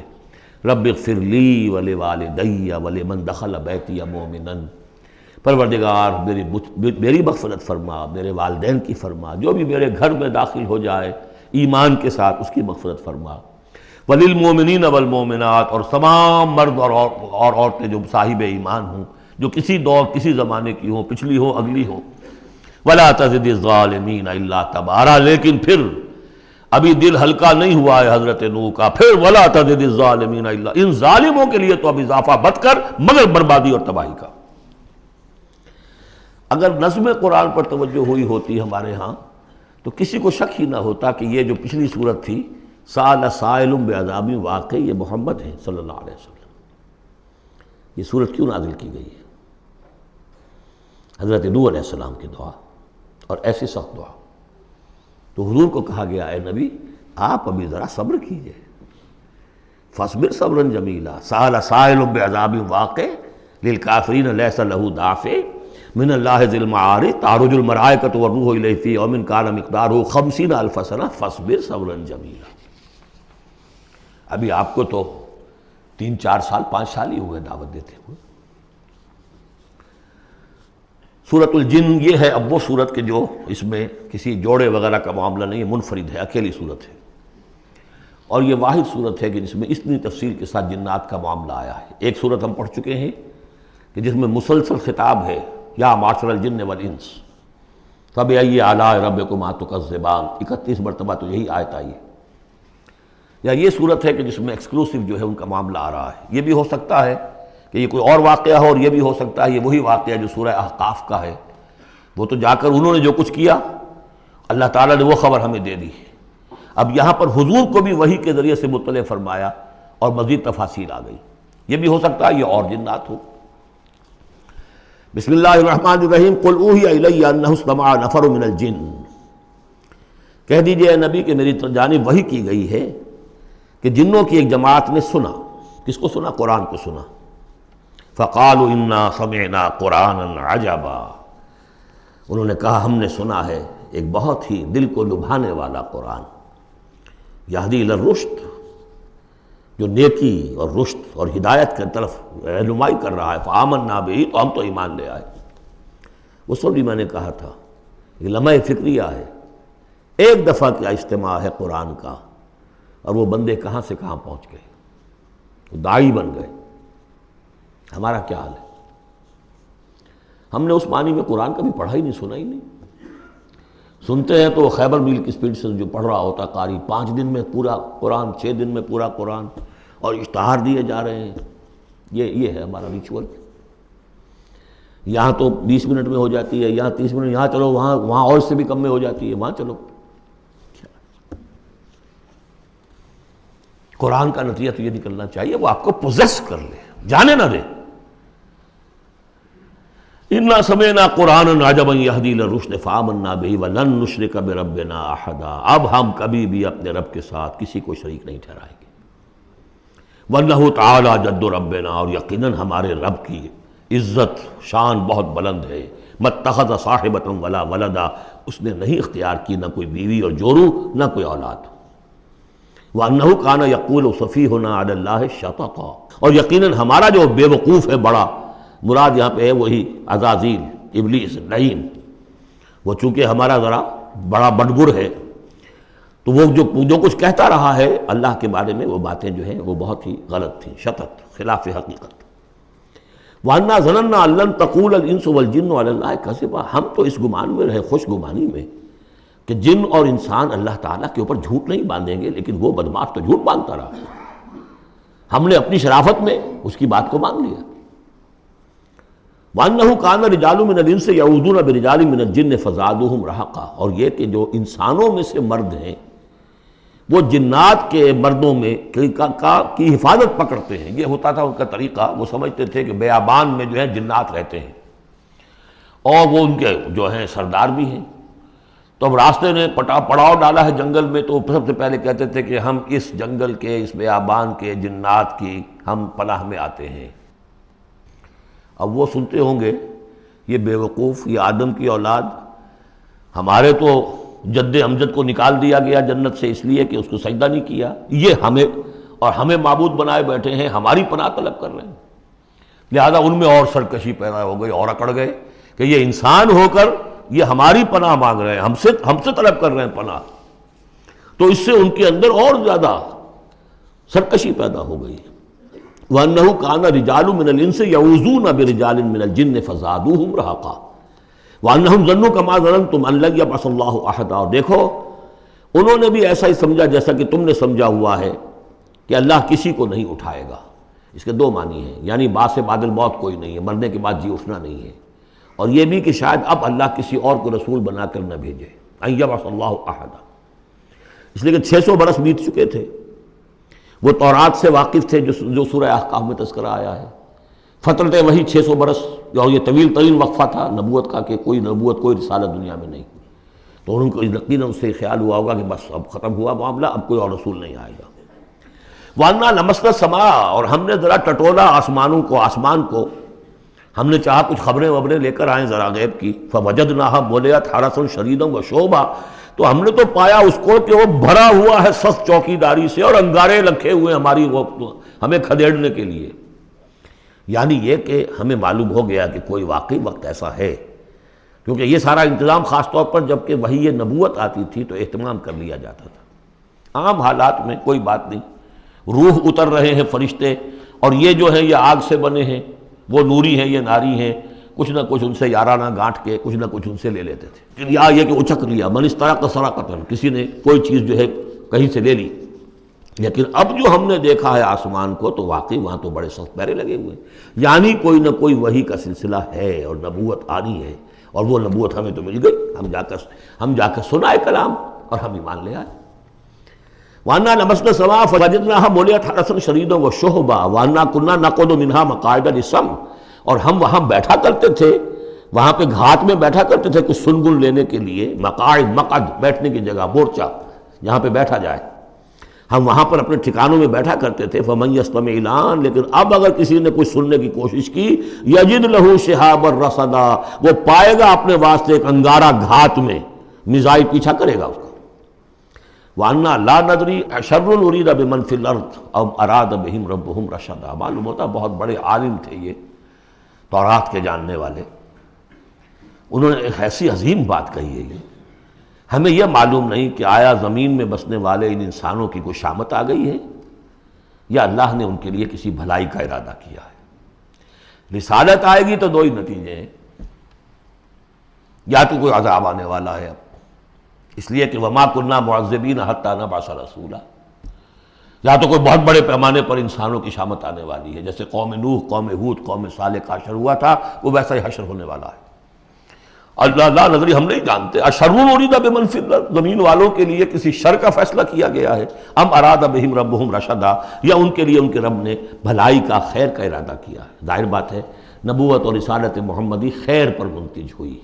رب اغفر لی ولوالدی ولمن دخل بیتی مؤمنا، پروردگار میری مغفرت فرما، میرے والدین کی فرما، جو بھی میرے گھر میں داخل ہو جائے ایمان کے ساتھ اس کی مغفرت فرما. وللمؤمنین والمؤمنات، اور تمام مرد اور عورتیں جو صاحب ایمان ہوں، جو کسی دور کسی زمانے کی ہوں، پچھلی ہوں اگلی ہوں. ولا تزد الظالمین الا تبارا، لیکن پھر ابھی دل ہلکا نہیں ہوا ہے حضرت نوح کا. پھر ولا تزد الظالمین الا، ان ظالموں کے لیے تو اب اضافہ مت کر مگر بربادی اور تباہی کا. اگر نظم قرآن پر توجہ ہوئی ہوتی ہمارے ہاں تو کسی کو شک ہی نہ ہوتا کہ یہ جو پچھلی صورت تھی سأل سائل بعذاب واقع، یہ محمد ہیں صلی اللہ علیہ وسلم. یہ صورت کیوں نازل کی گئی ہے؟ حضرت نوح علیہ السلام کی دعا، اور ایسی سخت دعا. تو حضور کو کہا گیا اے نبی آپ ابھی ذرا صبر کیجئے. فاصبر صبرا جمیلا، سأل سائل بعذاب واقع للکافرین لیس له دافع من اللہ ذی المعارج تعرج الملائکۃ والروح الیہ فی یوم کان مقدارہ 50,000 سنہ فاصبر صبرا جمیلا. ابھی آپ کو تو 3-4 سال 5 سال ہی ہوئے دعوت دیتے ہوئے. سورۃ الجن یہ ہے اب وہ سورت کے جو اس میں کسی جوڑے وغیرہ کا معاملہ نہیں ہے، منفرد ہے، اکیلی سورت ہے. اور یہ واحد سورت ہے کہ جس میں اتنی تفصیل کے ساتھ جنات کا معاملہ آیا ہے. ایک سورت ہم پڑھ چکے ہیں کہ جس میں مسلسل خطاب ہے یا معاشر الجن والانس فبأي آلاء ربكما تكذبان، 31 مرتبہ تو یہی آیت آئی ہے. یا یہ صورت ہے کہ جس میں ایکسکلوسیو جو ہے ان کا معاملہ آ رہا ہے. یہ بھی ہو سکتا ہے کہ یہ کوئی اور واقعہ ہو، اور یہ بھی ہو سکتا ہے یہ وہی واقعہ جو سورہ احقاف کا ہے. وہ تو جا کر انہوں نے جو کچھ کیا اللہ تعالیٰ نے وہ خبر ہمیں دے دی. اب یہاں پر حضور کو بھی وحی کے ذریعے سے مطلع فرمایا اور مزید تفاصیل آ گئی. یہ بھی ہو سکتا ہے یہ اور جنات ہو. بسم اللہ الرحمن الرحیم. قل اوحی الی انہ استمع نفر من الجن، کہہ دیجئے اے نبی کہ میری جانب وحی کی گئی ہے کہ جنوں کی ایک جماعت نے سنا. کس کو سنا؟ قرآن کو سنا. فقالوا انا سمعنا قرآنا عجبا، انہوں نے کہا ہم نے سنا ہے ایک بہت ہی دل کو لبھانے والا قرآن. یہدی الی الرشد، جو نیکی اور رشد اور ہدایت کی طرف رہنمائی کر رہا ہے، فآمنا بہ، تو ہم تو ایمان لے آئے۔ اس وقت بھی میں نے کہا تھا یہ لمحہ فکریہ ہے، ایک دفعہ کیا اجتماع ہے قرآن کا، اور وہ بندے کہاں سے کہاں پہنچ گئے، وہ داعی بن گئے۔ ہمارا کیا حال ہے؟ ہم نے اس معنی میں قرآن کبھی پڑھا ہی نہیں، سنا ہی نہیں۔ سنتے ہیں تو وہ خیبر میل کی سپیڈ سے جو پڑھ رہا ہوتا قاری، 5 دن میں پورا قرآن، 6 دن میں پورا قرآن، اور اشتہار دیے جا رہے ہیں۔ یہ ہے ہمارا ریچول۔ یہاں تو 20 منٹ میں ہو جاتی ہے، یہاں 30 منٹ، یہاں چلو وہاں اور اس سے بھی کم میں ہو جاتی ہے، وہاں چلو۔ قرآن کا نتیجہ تو یہ نکلنا چاہیے وہ آپ کو پوزیس کر لے، جانے نہ دے۔ اِنَّا سَمِعْنَا قُرْآنًا عَجَبًا يَهْدِي لِلرُّشْدِ فَآمَنَّا بِهِ وَلَن نُّشْرِكَ بِرَبِّنَا أَحَدًا، اب ہم کبھی بھی اپنے رب کے ساتھ کسی کو شریک نہیں ٹھہرائیں گے۔ وَإِنَّهُ تَعَالَىٰ جَدُّ رَبِّنَا، اور یقیناً ہمارے رب کی عزت شان بہت بلند ہے۔ مَتَّخَذَ صَاحِبَةً وَلَا وَلَدًا، اس نے نہیں اختیار کی نہ کوئی بیوی اور جورو، نہ کوئی اولاد۔ وَأَنَّهُ كَانَ يَقُولُ سَفِيهُنَا عَلَى اللَّهِ شَطَطًا، اور یقیناً ہمارا جو بے وقوف ہے بڑا، مراد یہاں پہ ہے وہی عزازیل، ابلیس، لعین، وہ چونکہ ہمارا ذرا بڑا بڑگر ہے، تو وہ جو کچھ کہتا رہا ہے اللہ کے بارے میں، وہ باتیں جو ہیں وہ بہت ہی غلط تھیں، شطط، خلاف حقیقت۔ وَأَنَّا ظَنَنَّا أَن لَّن تَقُولَ الْإِنسُ وَالْجِنُّ عَلَى اللَّهِ كَذِبًا، ہم تو اس گمان میں رہے، خوش گمانی میں، کہ جن اور انسان اللہ تعالیٰ کے اوپر جھوٹ نہیں باندھیں گے، لیکن وہ بدماش تو جھوٹ باندھتا رہا۔ ہم نے اپنی شرافت میں اس کی بات کو مان لیا۔ وَأَنَّهُ كَانَ رِجَالٌ مِّنَ الْإِنسِ يَعُوذُونَ بِرِجَالٍ مِّنَ الْجِنِّ فَزَادُوهُمْ رَهَقًا، اور یہ کہ جو انسانوں میں سے مرد ہیں وہ جنات کے مردوں میں کی حفاظت پکڑتے ہیں۔ یہ ہوتا تھا ان کا طریقہ، وہ سمجھتے تھے کہ بیابان میں جو ہے جنات رہتے ہیں اور وہ ان کے جو ہیں سردار بھی ہیں، تو اب راستے نے پڑاؤ ڈالا ہے جنگل میں، تو سب سے پہلے کہتے تھے کہ ہم اس جنگل کے، اس بیابان کے جنات کی ہم پناہ میں آتے ہیں۔ اب وہ سنتے ہوں گے یہ بے وقوف، یہ آدم کی اولاد، ہمارے تو جد امجد کو نکال دیا گیا جنت سے اس لیے کہ اس کو سجدہ نہیں کیا، یہ ہمیں معبود بنائے بیٹھے ہیں، ہماری پناہ طلب کر رہے ہیں۔ لہذا ان میں اور سرکشی پیدا ہو گئی، اور اکڑ گئے کہ یہ انسان ہو کر یہ ہماری پناہ مانگ رہے ہیں، ہم سے طلب کر رہے ہیں پناہ، تو اس سے ان کے اندر اور زیادہ سرکشی پیدا ہو گئی۔ وَأَنَّهُ كَانَ رِجَالٌ مِّنَ الْإِنسِ يَعُوذُونَ بِرِجَالٍ مِّنَ الْجِنِّ فَزَادُوهُمْ رَهَقًا وَأَنَّهُمْ ظَنُّوا كَمَا ظَنَنتُمْ أَن لَّن يَبْعَثَ اللَّهُ أَحَدًا، اور دیکھو انہوں نے بھی ایسا ہی سمجھا جیسا کہ تم نے سمجھا ہوا ہے کہ اللہ کسی کو نہیں اٹھائے گا۔ اس کے دو معنی ہیں، یعنی بعد سے بعد الموت کوئی نہیں ہے، مرنے کے بعد جی اٹھنا نہیں ہے، اور یہ بھی کہ شاید اب اللہ کسی اور کو رسول بنا کر نہ بھیجے، أن يبعث الله أحدا، اس لیے کہ 600 برس بیت چکے تھے، وہ تورات سے واقف تھے جو سورہ احقاف میں تذکرہ آیا ہے، فترت وہی 600 برس، اور یہ طویل ترین وقفہ تھا نبوت کا کہ کوئی نبوت کوئی رسالت دنیا میں نہیں، تو ان کو یقیناً اس سے خیال ہوا ہوگا کہ بس اب ختم ہوا معاملہ، اب کوئی اور رسول نہیں آئے گا۔ وَأَنَّا لَمَسْنَا السَّمَاءَ، اور ہم نے ذرا ٹٹولا آسمان کو، ہم نے چاہا کچھ خبریں لے کر آئیں ذرا غیب کی، فَوَجَدْنَاهَا مُلِئَتْ حَرَسًا شَدِيدًا وَشُعُبًا، تو ہم نے تو پایا اس کو کہ وہ بھرا ہوا ہے سخت چوکیداری سے، اور انگارے رکھے ہوئے ہماری ہمیں کھدیڑنے کے لیے۔ یعنی یہ کہ ہمیں معلوم ہو گیا کہ کوئی واقعی وقت ایسا ہے، کیونکہ یہ سارا انتظام خاص طور پر جب کہ وہی یہ نبوت آتی تھی تو اہتمام کر لیا جاتا تھا۔ عام حالات میں کوئی بات نہیں، روح اتر رہے ہیں فرشتے، اور یہ جو ہیں یہ آگ سے بنے ہیں، وہ نوری ہیں یہ ناری ہیں، کچھ نہ کچھ ان سے یارانہ گانٹھ کے کچھ نہ کچھ ان سے لے لیتے تھے، یا یہ کہ اچک لیا، من استرق سرقۃ، کسی نے کوئی چیز جو ہے کہیں سے لے لی۔ لیکن اب جو ہم نے دیکھا ہے آسمان کو تو واقعی وہاں تو بڑے سخت پہرے لگے ہوئے ہیں، یعنی کوئی نہ کوئی وحی کا سلسلہ ہے اور نبوت آنی ہے، اور وہ نبوت ہمیں تو مل گئی، ہم جا کر سنائے کلام اور ہم ایمان لے آئے۔ وَأَنَّا لَمَسْنَا السَّمَاءَ فَوَجَدْنَاهَا مُلِئَتْ حَرَسًا شَدِيدًا وَشُهُبًا وَأَنَّا كُنَّا نَقْعُدُ مِنْهَا مَقَاعِدَ لِلسَّمْعِ، اور ہم وہاں بیٹھا کرتے تھے، وہاں پہ گھات میں بیٹھا کرتے تھے کچھ سنگن لینے کے لیے، مقاعد، مقعد، بیٹھنے کی جگہ، مورچہ جہاں پہ بیٹھا جائے، ہم وہاں پر اپنے ٹھکانوں میں بیٹھا کرتے تھے۔ فَمَن يَسْتَمِعِ الْآنَ، لیکن اب اگر کسی نے کچھ سننے کی کوشش کی، يَجِدْ لَهُ شِهَابًا رَصَدًا، وہ پائے گا اپنے واسطے ایک انگارہ گھات میں، میزائل پیچھا کرے گا اس کو۔ وَأَنَّا لَا نَدْرِي أَشَرٌّ أُرِيدَ بِمَنْ فِي الْأَرْضِ أَوْ أَرَادَ بِهِمْ رَبُّهُمْ رَشَدًا۔ معلوم ہوتا بہت بڑے عالم تھے یہ، تورات کے جاننے والے، انہوں نے ایک ایسی عظیم بات کہی ہے یہ، ہمیں یہ معلوم نہیں کہ آیا زمین میں بسنے والے ان انسانوں کی کوئی شامت آ گئی ہے یا اللہ نے ان کے لیے کسی بھلائی کا ارادہ کیا ہے۔ رسالت آئے گی تو دو ہی نتیجے ہیں، یا تو کوئی عذاب آنے والا ہے اب، اس لیے کہ وما كنا معذبین حتی نبعث رسولا، یا تو کوئی بہت بڑے پیمانے پر انسانوں کی شامت آنے والی ہے، جیسے قوم نوح، قوم ہود، قوم صالح کا حشر ہوا تھا، وہ ویسا ہی حشر ہونے والا ہے۔ اللہ لا نظری، ہم نہیں جانتے، اشر ارید بمن فی الارض، زمین والوں کے لیے کسی شر کا فیصلہ کیا گیا ہے، ام اراد بہم ربہم رشدا، یا ان کے لیے ان کے رب نے بھلائی کا، خیر کا ارادہ کیا ہے۔ ظاہر بات ہے نبوت اور رسالت محمدی خیر پر منتج ہوئی۔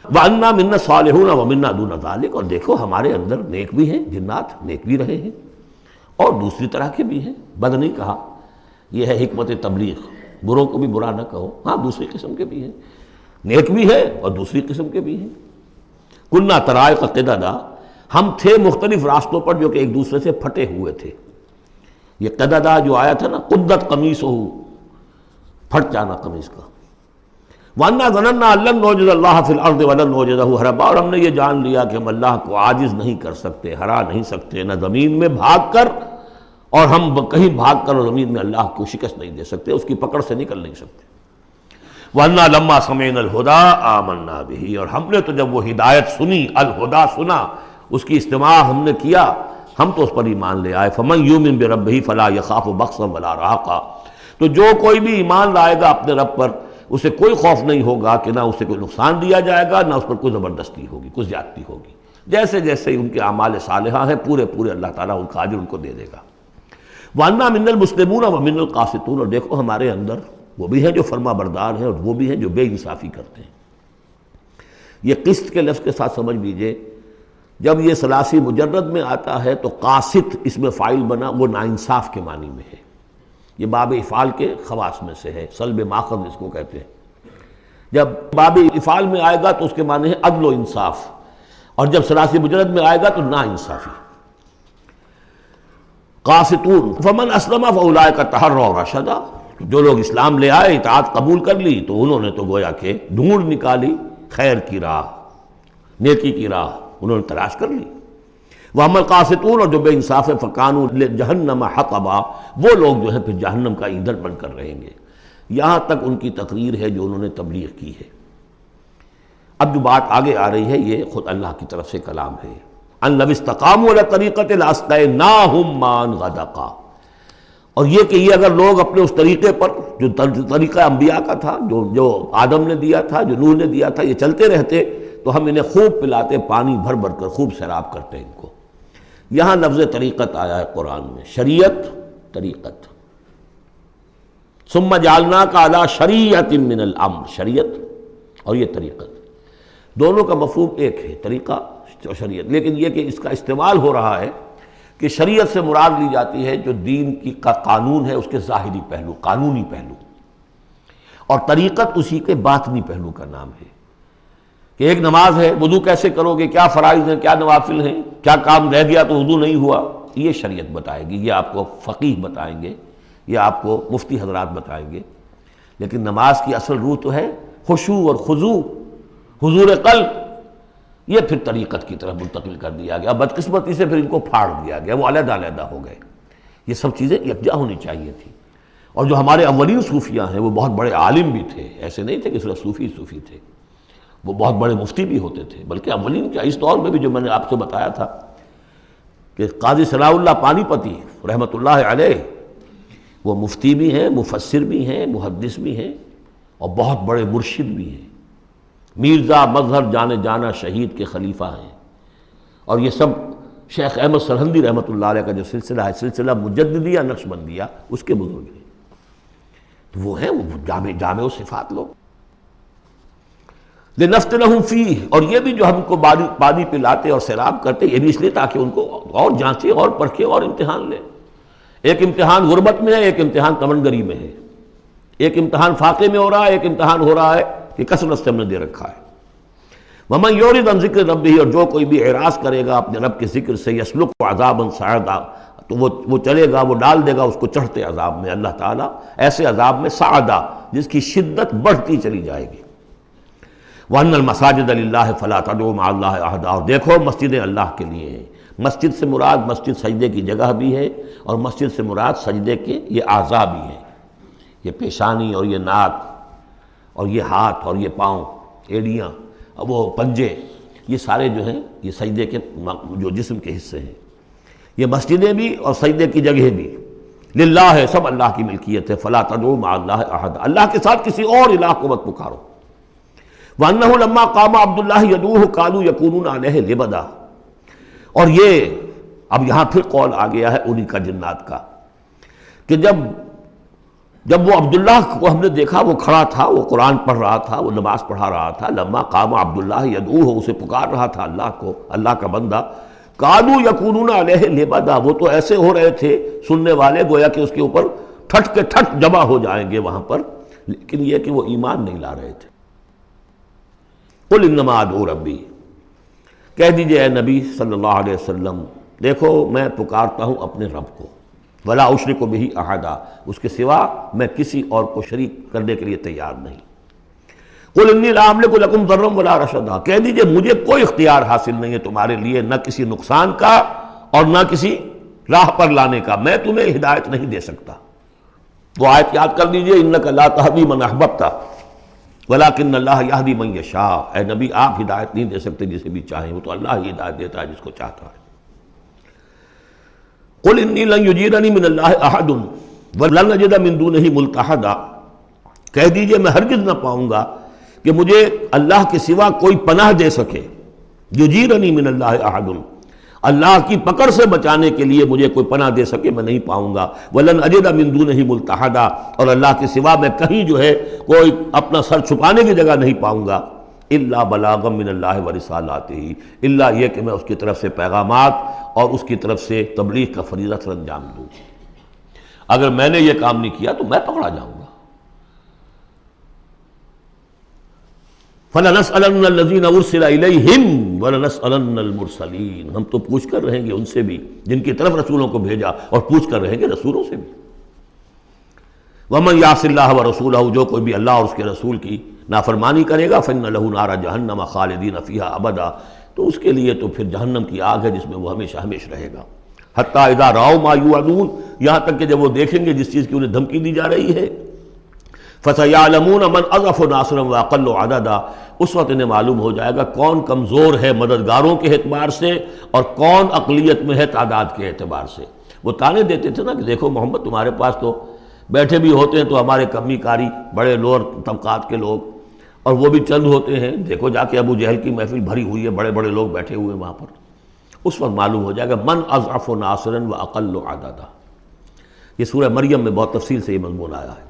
وَأَنَّا مِنَّا الصَّالِحُونَ وَمِنَّا دُونَ ذَلِكَ، اور دیکھو ہمارے اندر نیک بھی ہیں، جنات نیک بھی رہے ہیں اور دوسری طرح کے بھی ہیں، بد نہیں کہا، یہ ہے حکمت تبلیغ، بروں کو بھی برا نہ کہو، ہاں دوسری قسم کے بھی ہیں، نیک بھی ہے اور دوسری قسم کے بھی ہیں۔ کُنَّا طَرَائِقَ قِدَدًا، ہم تھے مختلف راستوں پر جو کہ ایک دوسرے سے پھٹے ہوئے تھے۔ یہ قددا جو آیا تھا نا، قدت قمیصہ، پھٹ جانا قمیص کا۔ وَأَنَّا ظَنَنَّا أَن لَّن نُعْجِزَ اللَّهَ فِي الْأَرْضِ وَلَن نُعْجِزَهُ هَرَبًا، اور ہم نے یہ جان لیا کہ ہم اللہ کو عاجز نہیں کر سکتے، ہرا نہیں سکتے، نہ زمین میں بھاگ کر، اور ہم کہیں بھاگ کر اور زمین میں اللہ کو شکست نہیں دے سکتے، اس کی پکڑ سے نکل نہیں سکتے۔ وَأَنَّا لَمَّا سَمِعْنَا الْهُدَىٰ آمَنَّا بِهِ، اور ہم نے تو جب وہ ہدایت سنی، الہدا سنا، اس کی استماع ہم نے کیا، ہم تو اس پر ایمان لے آئے۔ فَمَن يُؤْمِن بِرَبِّهِ فَلَا يَخَافُ بَخْسًا وَلَا رَهَقًا، تو جو کوئی بھی ایمان لائے گا اپنے رب پر، اسے کوئی خوف نہیں ہوگا کہ نہ اسے کوئی نقصان دیا جائے گا، نہ اس پر کوئی زبردستی ہوگی، کوئی زیادتی ہوگی، جیسے جیسے ان کے اعمال صالحہ ہیں پورے پورے اللہ تعالیٰ ان کا اجر ان کو دے دے گا۔ وَأَنَّا مِنَّا الْمُسْلِمُونَ وَمِنَّا الْقَاسِطُونَ، اور دیکھو ہمارے اندر وہ بھی ہیں جو فرما بردار ہیں اور وہ بھی ہیں جو بے انصافی کرتے ہیں۔ یہ قسط کے لفظ کے ساتھ سمجھ لیجئے، جب یہ ثلاثی مجرد میں آتا ہے تو قاسط اس میں فاعل بنا، وہ ناانصاف کے معنی میں ہے، یہ باب افعال کے خواص میں سے ہے، سلب ماخذ اس کو کہتے ہیں۔ جب باب افعال میں آئے گا تو اس کے معنی ہے عدل و انصاف، اور جب ثلاثی مجرد میں آئے گا تو ناانصافی۔ قاسطون فمن اسلم فاولئک تحروا رشدا، جو لوگ اسلام لے آئے، اطاعت قبول کر لی، تو انہوں نے تو گویا کہ ڈھونڈ نکالی خیر کی راہ، نیکی کی راہ انہوں نے تلاش کر لی۔ وَأَمَّا الْقَاسِطُونَ، اور جو بے انصاف فَكَانُوا لِجَهَنَّمَ حَطَبًا، وہ لوگ جو ہے پھر جہنم کا ایندھن بن کر رہیں گے۔ یہاں تک ان کی تقریر ہے جو انہوں نے تبلیغ کی ہے۔ اب جو بات آگے آ رہی ہے یہ خود اللہ کی طرف سے کلام ہے۔ أَن لَوِ اسْتَقَامُوا عَلَى الطَّرِيقَةِ لَأَسْقَيْنَاهُم مَّاءً غَدَقًا، اور یہ کہ یہ اگر لوگ اپنے اس طریقے پر جو طریقہ انبیاء کا تھا، جو آدم نے دیا تھا، جو نوح نے دیا تھا، یہ چلتے رہتے تو ہم انہیں خوب پلاتے، پانی بھر بھر کر خوب سیراب کرتے ان کو۔ یہاں لفظ طریقت آیا ہے قرآن میں، شریعت، طریقت۔ ثم جعلناک علی شریعۃ من الامر، شریعت اور یہ طریقت، دونوں کا مفہوم ایک ہے، طریقہ اور شریعت، لیکن یہ کہ اس کا استعمال ہو رہا ہے کہ شریعت سے مراد لی جاتی ہے جو دین کا قانون ہے، اس کے ظاہری پہلو، قانونی پہلو، اور طریقت اسی کے باطنی پہلو کا نام ہے، کہ ایک نماز ہے، وضو کیسے کرو گے، کیا فرائض ہیں، کیا نوافل ہیں، کیا کام رہ گیا تو وضو نہیں ہوا، یہ شریعت بتائے گی، یہ آپ کو فقیہ بتائیں گے، یہ آپ کو مفتی حضرات بتائیں گے۔ لیکن نماز کی اصل روح تو ہے خشوع اور خضوع، حضور قلب، یہ پھر طریقت کی طرف منتقل کر دیا گیا، بدقسمتی سے پھر ان کو پھاڑ دیا گیا، وہ علیحدہ علیحدہ ہو گئے۔ یہ سب چیزیں یکجا ہونی چاہیے تھی۔ اور جو ہمارے اولین صوفیاء ہیں وہ بہت بڑے عالم بھی تھے، ایسے نہیں تھے کہ صرف صوفی تھے، وہ بہت بڑے مفتی بھی ہوتے تھے، بلکہ اولین کیا، اس دور میں بھی جو میں نے آپ سے بتایا تھا کہ قاضی صلاح اللہ پانی پتی رحمۃ اللہ علیہ، وہ مفتی بھی ہیں، مفسر بھی ہیں، محدث بھی ہیں، اور بہت بڑے مرشد بھی ہیں، میرزا مظہر جانے جانا شہید کے خلیفہ ہیں، اور یہ سب شیخ احمد سرہندی رحمۃ اللہ علیہ کا جو سلسلہ ہے، سلسلہ مجددیہ نقشبندیہ، اس کے بزرگ ہیں، تو وہ ہیں وہ جامع و صفات لوگ۔ لِنَفْتِنَهُمْ فِيهِ، اور یہ بھی جو ہم کو پانی پلاتے اور سیراب کرتے، یہ بھی اس لیے تاکہ ان کو اور جانچے اور پرکھے اور امتحان لے۔ ایک امتحان غربت میں ہے، ایک امتحان تمنگری میں ہے، ایک امتحان فاقے میں ہو رہا ہے، ایک امتحان ہو رہا ہے کہ کثرت سے ہم نے دے رکھا ہے۔ ومن یعرض عن ذکر ربہ، اور جو کوئی بھی اعراض کرے گا اپنے رب کے ذکر سے، یسلک عذابا صعدا، تو وہ چلے گا، وہ ڈال دے گا اس کو چڑھتے عذاب میں اللہ تعالیٰ، ایسے عذاب میں صعدا جس کی شدت بڑھتی چلی جائے گی۔ وَأَنَّ الْمَسَاجِدَ لِلَّهِ فَلَا تَدْعُوا مَعَ اللَّهِ أَحَدًا، اور دیکھو مسجدیں اللہ کے لیے ہیں۔ مسجد سے مراد مسجد سجدے کی جگہ بھی ہے، اور مسجد سے مراد سجدے کے یہ اعضاء بھی ہیں، یہ پیشانی اور یہ ناک اور یہ ہاتھ اور یہ پاؤں، ایڑیاں، وہ پنجے، یہ سارے جو ہیں یہ سجدے کے جو جسم کے حصے ہیں۔ یہ مسجدیں بھی اور سجدے کی جگہ بھی للہ ہے، سب اللہ کی ملکیت ہے۔ فلا تدعوا مع اللہ احد، اللہ کے ساتھ کسی اور الہ کو مت پکارو۔ وانہ لما قام عبد اللہ یدعوہ قالوا یکونون علیہ لبدا، اور یہ اب یہاں پھر قول آ گیا ہے انہی کا جنات کا، کہ جب وہ عبداللہ کو ہم نے دیکھا وہ کھڑا تھا، وہ قرآن پڑھ رہا تھا، وہ نماز پڑھا رہا تھا، لما قام عبداللہ یدعوہ، اسے پکار رہا تھا اللہ کو، اللہ کا بندہ، قالوا یکونون علیہ لبدا، وہ تو ایسے ہو رہے تھے سننے والے گویا کہ اس کے اوپر ٹھٹ کے ٹھٹ جمع ہو جائیں گے وہاں پر، لیکن یہ کہ وہ ایمان نہیں لا رہے تھے۔ قل انما ادعو ربی، کہہ دیجئے اے نبی صلی اللہ علیہ وسلم، دیکھو میں پکارتا ہوں اپنے رب کو، ولا اشرک بہ احدا، اس کے سوا میں کسی اور کو شریک کرنے کے لیے تیار نہیں۔ قل انی لا املک لکم ضرا ولا رشدا، کہہ دیجئے مجھے کوئی اختیار حاصل نہیں ہے تمہارے لیے، نہ کسی نقصان کا اور نہ کسی راہ پر لانے کا، میں تمہیں ہدایت نہیں دے سکتا۔ وہ آیت یاد کر دیجئے، انک لا تہدی من احببت ولیکن اللہ یہدی من یشاء، اے نبی آپ ہدایت نہیں دے سکتے جسے بھی چاہیں، وہ تو اللہ ہی ہدایت دیتا ہے جس کو چاہتا ہے۔ قل انی لن یجیرنی من اللہ احد ولن اجد من دونہ ملتحدا، کہہ دیجئے میں ہرگز نہ پاؤں گا کہ مجھے اللہ کے سوا کوئی پناہ دے سکے، یجیرنی من اللہ احد، اللہ کی پکڑ سے بچانے کے لیے مجھے کوئی پناہ دے سکے میں نہیں پاؤں گا، ولن اجد من دونہ ملتحدا، اور اللہ کے سوا میں کہیں جو ہے کوئی اپنا سر چھپانے کی جگہ نہیں پاؤں گا، الا بلاغا من اللہ ورسالاتہ، الا یہ کہ میں اس کی طرف سے پیغامات اور اس کی طرف سے تبلیغ کا فریضہ سر انجام دوں۔ اگر میں نے یہ کام نہیں کیا تو میں پکڑا جاؤں گا۔ فَلَنَسْأَلَنَّ الَّذِينَ أُرْسِلَ إِلَيْهِمْ وَلَنَسْأَلَنَّ الْمُرْسَلِينَ، ہم تو پوچھ کر رہیں گے ان سے بھی جن کی طرف رسولوں کو بھیجا، اور پوچھ کر رہیں گے رسولوں سے بھی۔ وَمَنْ يَعْصِ اللَّهَ وَرَسُولَهُ، جو کوئی بھی اللہ اور اس کے رسول کی نافرمانی کرے گا، فَإِنَّ لَهُ نَارَ جَهَنَّمَ خَالِدِينَ فِيهَا أَبَدًا، تو اس کے لیے تو پھر جہنم کی آگ ہے جس میں وہ ہمیشہ ہمیشہ رہے گا۔ حَتَّى إِذَا رَأَوْا مَا يُوعَدُونَ، یہاں تک کہ جب وہ دیکھیں گے جس چیز کی انہیں دھمکی دی جا رہی ہے، فَسَيَعْلَمُونَ مَنْ أَضْعَفُ نَاصِرًا وَأَقَلُّ عَدَدًا، اس وقت انہیں معلوم ہو جائے گا کون کمزور ہے مددگاروں کے اعتبار سے اور کون اقلیت میں ہے تعداد کے اعتبار سے۔ وہ تانے دیتے تھے نا کہ دیکھو محمد تمہارے پاس تو بیٹھے بھی ہوتے ہیں تو ہمارے کمی کاری بڑے لوور طبقات کے لوگ، اور وہ بھی چند ہوتے ہیں، دیکھو جا کے ابو جہل کی محفل بھری ہوئی ہے، بڑے بڑے لوگ بیٹھے ہوئے ہیں وہاں پر۔ اس وقت معلوم ہو جائے گا من اضعف ناصرا واقل عددا۔ یہ سورہ مریم میں بہت تفصیل سے یہ مضمون آیا ہے۔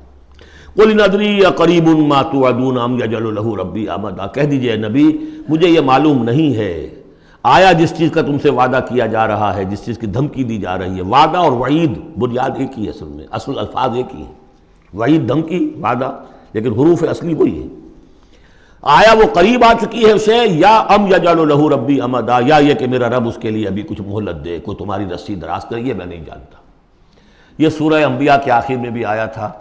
قل ان ادری اقریب ما توعدون ام یجعل له ربی امدا، کہہ دیجئے نبی مجھے یہ معلوم نہیں ہے آیا جس چیز کا تم سے وعدہ کیا جا رہا ہے، جس چیز کی دھمکی دی جا رہی ہے، وعدہ اور وعید بنیاد ایک ہی ہے، اصل میں اصل الفاظ ایک ہی ہیں، وعید دھمکی، وعدہ، لیکن حروف اصلی وہی ہے۔ آیا وہ قریب آ چکی ہے اسے، یا ام یجعل له ربی امدا، یا یہ کہ میرا رب اس کے لیے ابھی کچھ مہلت دے، کوئی تمہاری رسی دراز کرے، یہ میں نہیں جانتا۔ یہ سورہ انبیاء کے آخر میں بھی آیا تھا،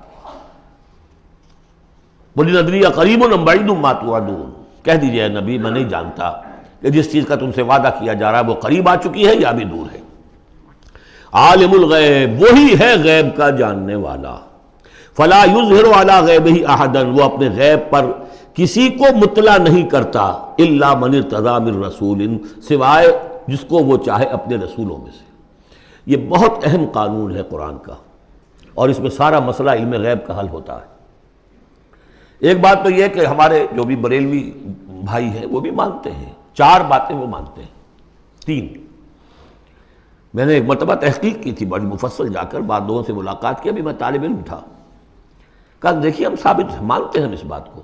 قل ان ادری اقریب ام بعید ما توعدون، کہہ دیجئے اے نبی میں نہیں جانتا کہ جس چیز کا تم سے وعدہ کیا جا رہا ہے وہ قریب آ چکی ہے یا بھی دور ہے۔ عالم الغیب، وہی ہے غیب کا جاننے والا، فلا یظہر علی غیبہ احدا، وہ اپنے غیب پر کسی کو مطلع نہیں کرتا، الا من ارتضی من رسول، سوائے جس کو وہ چاہے اپنے رسولوں میں سے۔ یہ بہت اہم قانون ہے قرآن کا، اور اس میں سارا مسئلہ علم غیب کا حل ہوتا ہے۔ ایک بات تو یہ کہ ہمارے جو بھی بریلوی بھائی ہیں وہ بھی مانتے ہیں، 4 باتیں وہ مانتے ہیں، 3۔ میں نے ایک مرتبہ تحقیق کی تھی بڑی مفصل، جا کر بعد لوگوں سے ملاقات کی، ابھی میں طالب علم تھا، کہا دیکھیے ہم ثابت مانتے ہیں ہم اس بات کو،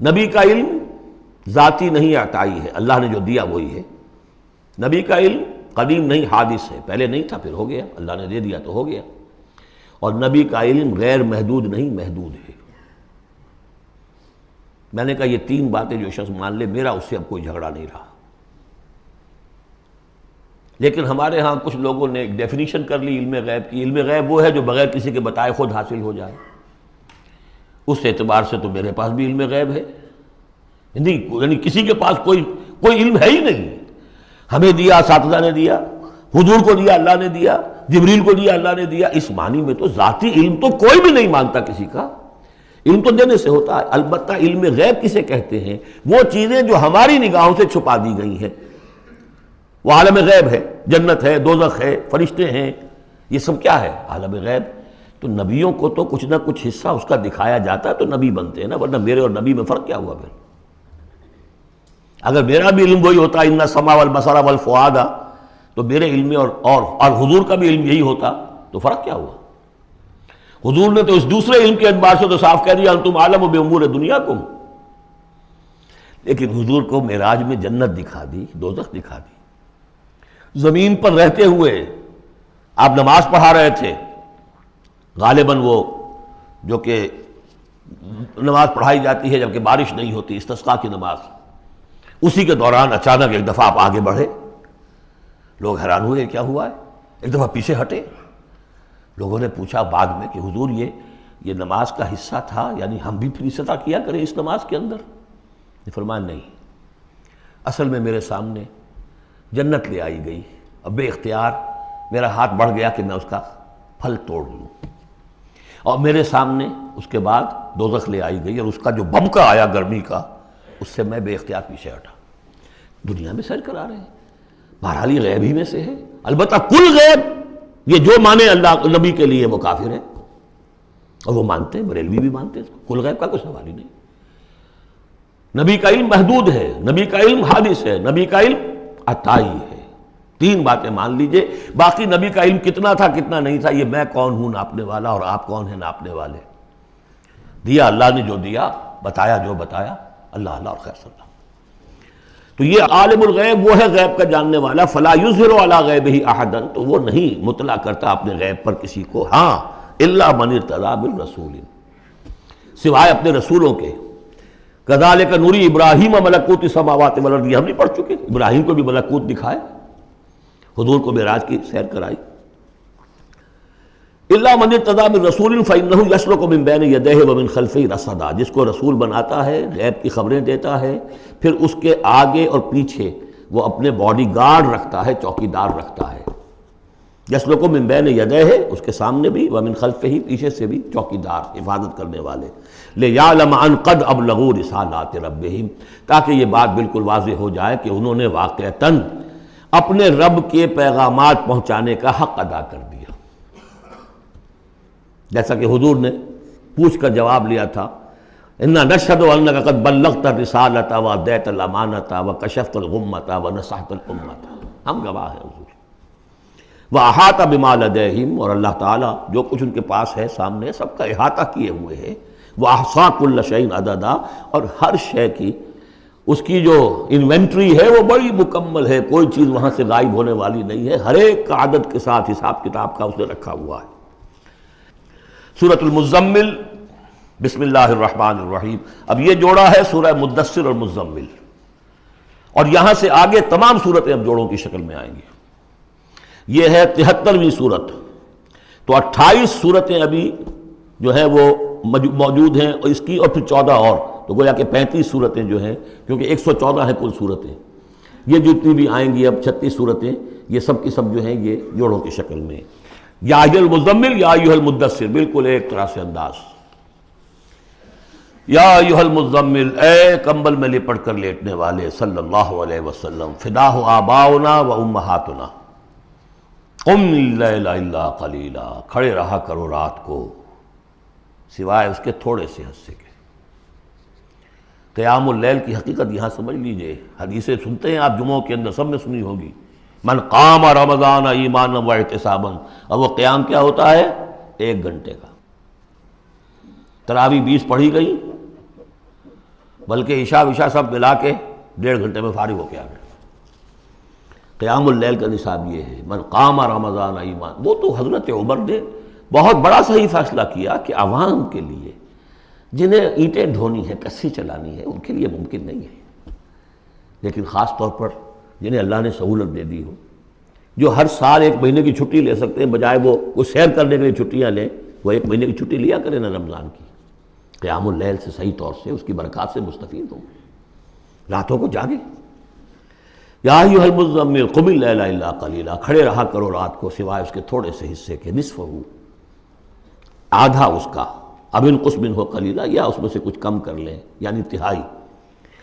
نبی کا علم ذاتی نہیں عطائی ہے، اللہ نے جو دیا وہی ہے۔ نبی کا علم قدیم نہیں، حادث ہے، پہلے نہیں تھا پھر ہو گیا، اللہ نے دے دیا تو ہو گیا۔ اور نبی کا علم غیر محدود نہیں، محدود ہے۔ میں نے کہا یہ تین باتیں جو شخص مان لے میرا اس سے اب کوئی جھگڑا نہیں رہا۔ لیکن ہمارے ہاں کچھ لوگوں نے ایک ڈیفینیشن کر لی علم غیب کی، علم غیب وہ ہے جو بغیر کسی کے بتائے خود حاصل ہو جائے۔ اس اعتبار سے تو میرے پاس بھی علم غیب ہے، نہیں یعنی کسی کے پاس کوئی علم ہے ہی نہیں۔ ہمیں دیا اساتذہ نے دیا، حضور کو دیا اللہ نے دیا، جبریل کو دیا اللہ نے دیا، اس معنی میں تو ذاتی علم تو کوئی بھی نہیں مانتا کسی کا، علم تو دینے سے ہوتا ہے۔ البتہ علم غیب کسے کہتے ہیں؟ وہ چیزیں جو ہماری نگاہوں سے چھپا دی گئی ہیں، وہ عالم غیب ہے، جنت ہے، دوزخ ہے، فرشتے ہیں، یہ سب کیا ہے؟ عالم غیب۔ تو نبیوں کو تو کچھ نہ کچھ حصہ اس کا دکھایا جاتا ہے تو نبی بنتے ہیں نا، ورنہ میرے اور نبی میں فرق کیا ہوا پھر؟ اگر میرا بھی علم وہی ہوتا ان السمع والبصر والفؤاد، تو میرے علم میں اور حضور کا بھی علم یہی ہوتا تو فرق کیا ہوا؟ حضور نے تو اس دوسرے علم کے اعتبار سے تو صاف کہہ دیا انتم عالم بامور دنیاکم، لیکن حضور کو معراج میں جنت دکھا دی، دوزخ دکھا دی۔ زمین پر رہتے ہوئے آپ نماز پڑھا رہے تھے، غالباً وہ جو کہ نماز پڑھائی جاتی ہے جبکہ بارش نہیں ہوتی، استسقاء کی نماز، اسی کے دوران اچانک ایک دفعہ آپ آگے بڑھے، لوگ حیران ہوئے کیا ہوا ہے، ایک دفعہ پیچھے ہٹے۔ لوگوں نے پوچھا بعد میں کہ حضور یہ نماز کا حصہ تھا، یعنی ہم بھی پھر اسی طرح کیا کریں اس نماز کے اندر؟ نے فرمایا نہیں، اصل میں میرے سامنے جنت لے آئی گئی، اب بے اختیار میرا ہاتھ بڑھ گیا کہ میں اس کا پھل توڑ لوں، اور میرے سامنے اس کے بعد دوزخ لے آئی گئی اور اس کا جو بمکا آیا گرمی کا، اس سے میں بے اختیار پیچھے ہٹا۔ دنیا میں سیر کرا رہے ہیں، بہرحال یہ غیب ہی میں سے ہے۔ البتہ کل غیب یہ جو مانے اللہ نبی کے لیے وہ کافر ہے، اور وہ مانتے ہیں، بریلوی بھی مانتے ہیں، کل غیب کا کوئی سوال ہی نہیں۔ نبی کا علم محدود ہے، نبی کا علم حادث ہے، نبی کا علم عطائی ہے، تین باتیں مان لیجئے۔ باقی نبی کا علم کتنا تھا کتنا نہیں تھا یہ میں کون ہوں ناپنے والا اور آپ کون ہیں ناپنے والے؟ دیا اللہ نے جو دیا، بتایا جو بتایا، اللہ اللہ اور خیر صلی اللہ۔ تو یہ عالم الغیب وہ ہے غیب کا جاننے والا، فلا یظہر علی غیبہ احدا، تو وہ نہیں مطلع کرتا اپنے غیب پر کسی کو، ہاں الا من ارتضی بالرسول، سوائے اپنے رسولوں کے۔ کذالک نوری ابراہیم ملکوت السماوات والارض، یہ ہم نہیں پڑھ چکے؟ ابراہیم کو بھی ملکوت دکھائے، حضور کو معراج کی سیر کرائی۔ الا من ارتضی بالرسول فانہ یسلک من بین یدیہ ومن خلفہ رصدا، جس کو رسول بناتا ہے، غیب کی خبریں دیتا ہے، پھر اس کے آگے اور پیچھے وہ اپنے باڈی گارڈ رکھتا ہے، چوکیدار رکھتا ہے۔ یسلک من بین یدیہ، اس کے سامنے بھی، ومن خلفہ، پیچھے سے بھی چوکیدار، حفاظت کرنے والے۔ لیعلم ان قد ابلغوا رسالات ربہم، تاکہ یہ بات بالکل واضح ہو جائے کہ انہوں نے واقعتاً اپنے رب کے پیغامات پہنچانے کا حق ادا کر دیا، جیسا کہ حضور نے پوچھ کر جواب لیا تھا، انا نشہد انک قد بلغت الرسالۃ وادیت الامانۃ وکشفت الغمۃ ونصحت الامۃ، ہم گواہ ہیں حضور۔ واحاط بما لدیہم، اور اللہ تعالیٰ جو کچھ ان کے پاس ہے سامنے سب کا احاطہ کیے ہوئے ہے۔ واحصا کل شیء عددا، اور ہر شے کی اس کی جو انوینٹری ہے وہ بڑی مکمل ہے، کوئی چیز وہاں سے غائب ہونے والی نہیں ہے، ہر ایک کا عدد کے ساتھ حساب کتاب کا اس نے رکھا ہوا ہے۔ سورۃ المزمل، بسم اللہ الرحمن الرحیم۔ اب یہ جوڑا ہے سورہ مدثر اور مزمل، اور یہاں سے آگے تمام صورتیں اب جوڑوں کی شکل میں آئیں گی۔ یہ ہے 73ویں صورت، تو 28 صورتیں ابھی جو ہیں وہ موجود ہیں، اور اس کی اور پھر 14 اور، تو گویا کہ 35 صورتیں جو ہیں، کیونکہ 114 ہیں کل صورتیں، یہ جتنی بھی آئیں گی اب 36 صورتیں، یہ سب کی سب جو ہیں یہ جوڑوں کی شکل میں۔ یا ایھا المزمل یا ایھا المدثر، بالکل ایک طرح سے انداز۔ یا ایھا المزمل، اے کمبل میں لپٹ کر لیٹنے والے، صلی اللہ علیہ وسلم، فداہ آباؤنا و امہاتنا، قم اللیل الا قلیلا، کھڑے رہا کرو رات کو سوائے اس کے تھوڑے سے حصے کے۔ قیام اللیل کی حقیقت یہاں سمجھ لیجئے، حدیثیں سنتے ہیں آپ جمعوں کے اندر، سب نے سنی ہوگی، من قام رمضان ایمانا و احتسابا، اور وہ قیام کیا ہوتا ہے؟ 1 گھنٹے کا۔ تراویح 20 پڑھی گئی، بلکہ عشاء وشاء سب ملا کے 1.5 گھنٹے میں فارغ ہو کے آ گئے۔ قیام اللیل کا نصاب یہ ہے، من قام رمضان ایمان، وہ تو حضرت عمر نے بہت بڑا صحیح فیصلہ کیا کہ عوام کے لیے جنہیں اینٹیں ڈھونی ہے، کسی چلانی ہے، ان کے لیے ممکن نہیں ہے، لیکن خاص طور پر جنہیں اللہ نے سہولت دے دی ہو، جو ہر سال 1 مہینے کی چھٹی لے سکتے ہیں، بجائے وہ کوئی سیر کرنے کے لیے چھٹیاں لیں، وہ 1 مہینے کی چھٹی لیا کریں نا رمضان کی، قیام اللیل سے صحیح طور سے اس کی برکات سے مستفید ہوں، راتوں کو جاگیں۔ یا ایھا المزمل قم اللیل الا قلیلا، کھڑے رہا کرو رات کو سوائے اس کے تھوڑے سے حصے کے، نصفہ، آدھا اس کا، اب انقص منہ قلیلا، یا اس میں سے کچھ کم کر لیں یعنی تہائی،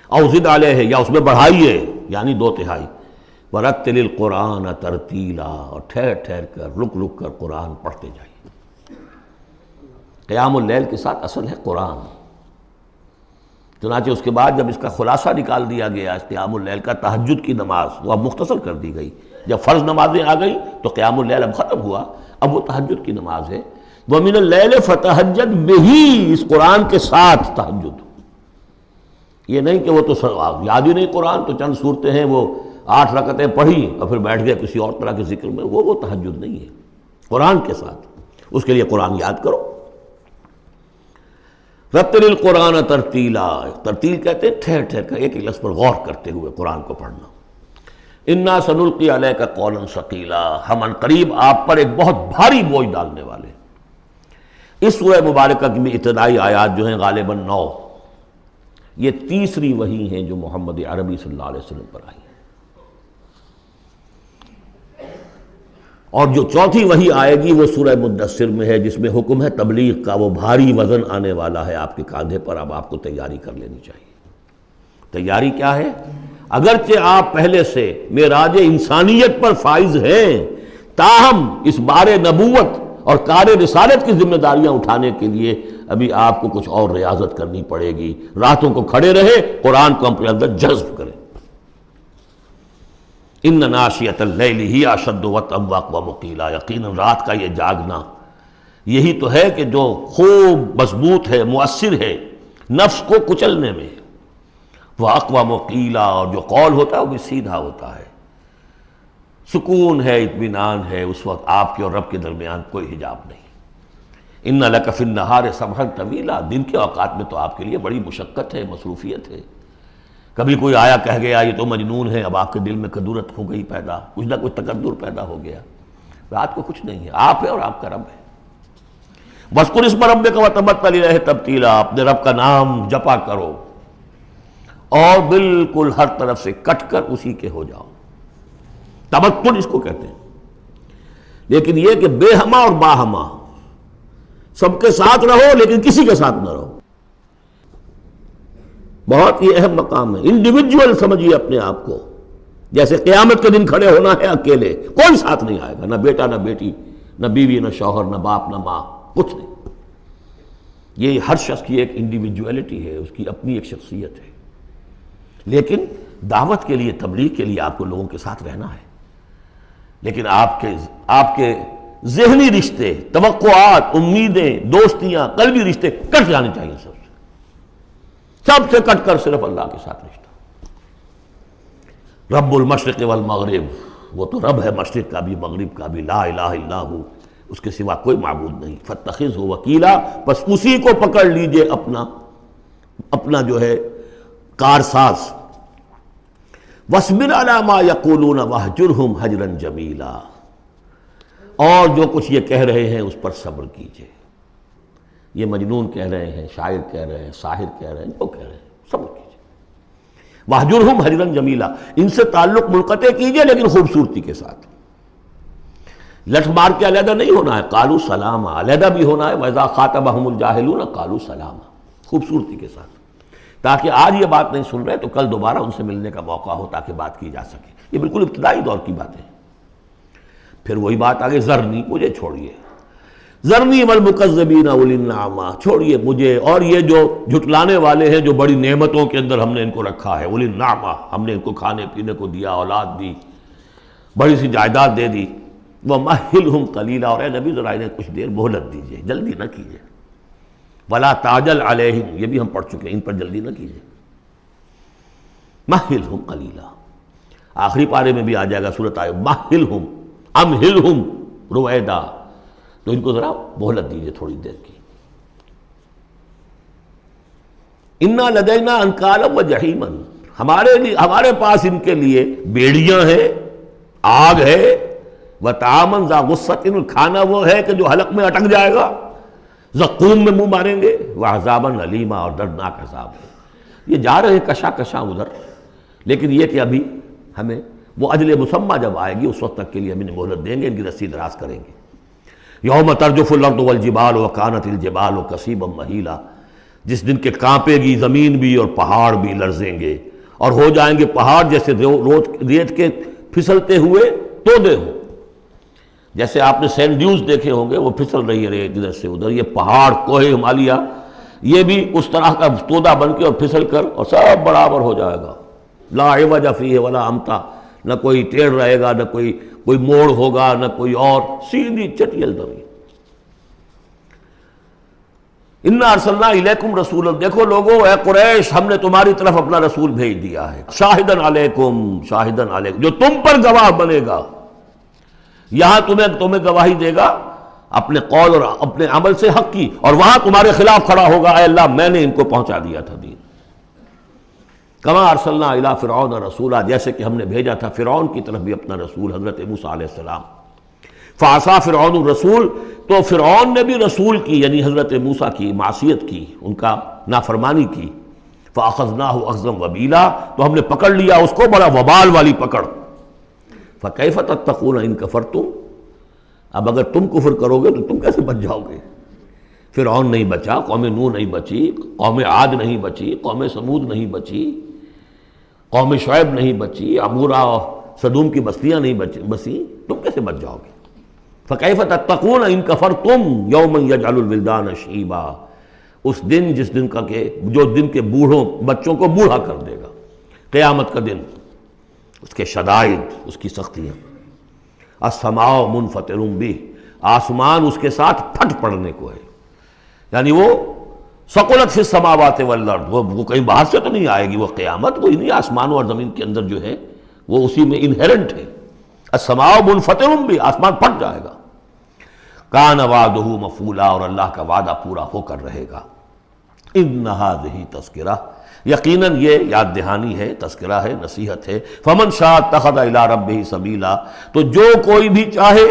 او زد علیہ، یا اس میں بڑھائیے یعنی 2/3، ورتل القرآن ترتیلا، اور ٹھہر ٹھہر کر رک رک کر قرآن پڑھتے جائیے۔ قیام اللیل کے ساتھ اصل ہے قرآن۔ چنانچہ اس کے بعد جب اس کا خلاصہ نکال دیا گیا اس قیام اللیل کا، تہجد کی نماز وہ اب مختصر کر دی گئی، جب فرض نمازیں آ گئی تو قیام اللیل اب ختم ہوا، اب وہ تہجد کی نماز ہے۔ وَمِنَ اللَّيْلِ فَتَہجد بِهِ، اس قرآن کے ساتھ تہجد، یہ نہیں کہ وہ تو یاد ہی نہیں قرآن تو چند صورتیں ہیں وہ 8 رکعتیں پڑھی اور پھر بیٹھ گئے کسی اور طرح کے ذکر میں، وہ تہجد نہیں ہے، قرآن کے ساتھ، اس کے لیے قرآن یاد کرو۔ رتل القرآن ترتیلا، ترتیل کہتے ہیں ٹھہر ٹھہر کر ایک لفظ پر غور کرتے ہوئے قرآن کو پڑھنا۔ انا سنلقی علیک قولا ثقیلا، ہم عنقریب آپ پر ایک بہت بھاری بوجھ ڈالنے والے ہیں۔ اس سورہ مبارکہ کی بھی ابتدائی آیات جو ہیں غالباً 9، یہ تیسری وحی ہیں جو محمد عربی صلی اللہ علیہ وسلم پر آئی ہیں، اور جو چوتھی وحی آئے گی وہ سورہ مدثر میں ہے، جس میں حکم ہے تبلیغ کا، وہ بھاری وزن آنے والا ہے آپ کے کاندھے پر، اب آپ کو تیاری کر لینی چاہیے۔ تیاری کیا ہے؟ اگرچہ آپ پہلے سے معراج انسانیت پر فائز ہیں، تاہم اس بار نبوت اور کار رسالت کی ذمہ داریاں اٹھانے کے لیے ابھی آپ کو کچھ اور ریاضت کرنی پڑے گی۔ راتوں کو کھڑے رہے، قرآن کو اپنے اندر جذب کریں۔ ان ناشیۃ اللیل ہی اشد وطئا واقوم قیلا، یقیناً رات کا یہ جاگنا یہی تو ہے کہ جو خوب مضبوط ہے، مؤثر ہے نفس کو کچلنے میں، واقوم قیلا، اور جو قول ہوتا ہے وہ بھی سیدھا ہوتا ہے، سکون ہے، اطمینان ہے، اس وقت آپ کے اور رب کے درمیان کوئی حجاب نہیں۔ ان لک فی النہار سبحا طویلا، دن کے اوقات میں تو آپ کے لیے بڑی مشقت ہے، مصروفیت ہے۔ کبھی کوئی آیا کہہ گیا یہ تو مجنون ہے، اب آپ کے دل میں کدورت ہو گئی پیدا، کچھ نہ کچھ تکدر پیدا ہو گیا۔ رات کو کچھ نہیں ہے، آپ ہے اور آپ کا رب ہے۔ وَاذْكُرِ اسْمَ رَبِّكَ وَتَبَتَّلْ إِلَيْهِ تَبْتِيلًا، اپنے رب کا نام جپا کرو اور بالکل ہر طرف سے کٹ کر اسی کے ہو جاؤ۔ تبتل اس کو کہتے ہیں، لیکن یہ کہ بے ہما اور باہما، سب کے ساتھ رہو لیکن کسی کے ساتھ نہ رہو، بہت ہی اہم مقام ہے۔ انڈیویجول سمجھیے اپنے آپ کو، جیسے قیامت کے دن کھڑے ہونا ہے اکیلے، کوئی ساتھ نہیں آئے گا، نہ بیٹا نہ بیٹی، نہ بیوی نہ شوہر، نہ باپ نہ ماں، کچھ نہیں۔ یہ ہر شخص کی ایک انڈیویجویلٹی ہے، اس کی اپنی ایک شخصیت ہے، لیکن دعوت کے لیے، تبلیغ کے لیے آپ کو لوگوں کے ساتھ رہنا ہے، لیکن آپ کے ذہنی رشتے، توقعات، امیدیں، دوستیاں، قلبی رشتے کٹ جانے چاہیے، سب سے کٹ کر صرف اللہ کے ساتھ رشتہ۔ رب المشرق والمغرب، وہ تو رب ہے مشرق کا بھی مغرب کا بھی، لا الہ الا ہو، اس کے سوا کوئی معبود نہیں۔ فاتخذہ وکیلا، بس اسی کو پکڑ لیجئے اپنا جو ہے کارساز۔ وَاصْبِرْ عَلَىٰ مَا يَقُولُونَ وَاهْجُرْهُمْ هَجْرًا جَمِيلًا، اور جو کچھ یہ کہہ رہے ہیں اس پر صبر کیجئے۔ یہ مجنون کہہ رہے ہیں، شاعر کہہ رہے ہیں، ساحر کہہ رہے ہیں، جو کہہ رہے ہیں صبر کیجئے۔ وَاهْجُرْهُمْ هَجْرًا جَمِيلًا، ان سے تعلق منقطع کیجئے لیکن خوبصورتی کے ساتھ، لٹ مار کے علیحدہ نہیں ہونا ہے، قالوا سلاما، علیحدہ بھی ہونا ہے، وَإِذَا خَاطَبَهُمُ الْجَاهِلُونَ قَالُوا سَلَامًا، خوبصورتی کے ساتھ، تاکہ آج یہ بات نہیں سن رہے تو کل دوبارہ ان سے ملنے کا موقع ہو، تاکہ بات کی جا سکے۔ یہ بالکل ابتدائی دور کی باتیں ہیں۔ پھر وہی بات آگے، ذرنی، مجھے چھوڑیے، ذرنی والمکذبین اولی النعمہ، چھوڑیے مجھے اور یہ جو جھٹلانے والے ہیں، جو بڑی نعمتوں کے اندر ہم نے ان کو رکھا ہے، اولی النعمہ، ہم نے ان کو کھانے پینے کو دیا، اولاد دی، بڑی سی جائیداد دے دی۔ وَمَهِّلْهُمْ قَلِيلًا، اور اے نبی ذرا انہیں کچھ دیر مہلت دیجیے، جلدی نہ کیجیے۔ وَلَا تَعْجَلْ عَلَيْهِمْ، یہ بھی ہم پڑھ چکے ہیں، ان پر جلدی نہ کیجیے۔ مَهِّلْهُمْ قَلِيلًا، آخری پارے میں بھی آ جائے گا سورۃ آئے، مَهِّلْهُمْ أَمْهِلْهُمْ رُوَیدًا، تو ان کو ذرا مہلت دیجیے تھوڑی دیر کی۔ انا لدینا انکالا و جہیما، ہمارے پاس ان کے لیے بیڑیاں ہیں، آگ ہے، وطعاما ذا غصۃ، کھانا وہ ہے کہ جو حلق میں اٹک جائے گا، زقوم میں منہ ماریں گے، وعذابا الیما، اور دردناک عذاب ہے۔ یہ جا رہے ہیں کشا کشا ادھر، لیکن یہ کہ ابھی ہمیں وہ اجل مسمى جب آئے گی اس وقت تک کے لیے ہم انہیں مہلت دیں گے، ان کی رسی دراز کریں گے۔ یوم ترجف الارض والجبال وکانت الجبال کثیبا مہیلا، جس دن کے کانپے گی زمین بھی اور پہاڑ بھی لرزیں گے، اور ہو جائیں گے پہاڑ جیسے ریت کے پھسلتے ہوئے تودے ہوں۔ جیسے آپ نے سینڈ ڈیوز دیکھے ہوں گے، وہ پھسل رہی ہے ریت ادھر سے ادھر، یہ پہاڑ کوہ ہمالیہ یہ بھی اس طرح کا تودا بن کے اور پھسل کر اور سب برابر ہو جائے گا۔ لا عوج فیہ ولا امتا، نہ کوئی ٹیڑھ رہے گا، نہ کوئی موڑ ہوگا، نہ کوئی اور، سیدھی چٹیل زمین۔ انا ارسلنا الیکم رسولا، دیکھو لوگو اے قریش، ہم نے تمہاری طرف اپنا رسول بھیج دیا ہے، شاہدن علیکم، شاہدن علیکم، جو تم پر گواہ بنے گا، یہاں تمہیں گواہی دے گا اپنے قول اور اپنے عمل سے حق کی، اور وہاں تمہارے خلاف کھڑا ہوگا، اے اللہ میں نے ان کو پہنچا دیا تھا دین۔ کما ارسلنا الی فرعون رسولا، جیسے کہ ہم نے بھیجا تھا فرعون کی طرف بھی اپنا رسول حضرت موسیٰ علیہ السلام۔ فعصا فرعون الرسول، تو فرعون نے بھی رسول کی یعنی حضرت موسیٰ کی معصیت کی، ان کا نافرمانی کی۔ فاخذناہ اخذا وبیلا، تو ہم نے پکڑ لیا اس کو بڑا وبال والی پکڑ۔ فکیف تتقون ان کفرتم، اب اگر تم کفر کرو گے تو تم کیسے بچ جاؤ گے؟ فرعون نہیں بچا، قوم نوح نہیں بچی، قوم عاد نہیں بچی، قوم سمود نہیں بچی، قوم شعیب نہیں بچی، عمورہ اور صدوم کی بستیاں نہیں بسی، تم کیسے بچ جاؤ گے؟ فکیف تتقون ان کفرتم یوما یجعل الولدان شیبا، اس دن جس دن کا کہ جو دن کے بوڑھوں بچوں کو بوڑھا کر دے گا، قیامت کا دن، اس کے شدائد، اس کی سختیاں۔ السماء منفطر بہ، آسمان اس کے ساتھ پھٹ پڑنے کو ہے، یعنی وہ ثقلت فی السماوات والارض، وہ کہیں باہر سے تو نہیں آئے گی، وہ قیامت وہ انہی آسمانوں اور زمین کے اندر جو ہے وہ اسی میں انہیرنٹ ہے۔ السماء منفطر بہ، آسمان پھٹ جائے گا۔ کان وعدہ مفعولا، اور اللہ کا وعدہ پورا ہو کر رہے گا۔ ان ھذہ تذکرہ، یقیناً یہ یاد دہانی ہے، تذکرہ ہے، نصیحت ہے۔ فمن شاء اتخذ الی ربہ سبیلا، تو جو کوئی بھی چاہے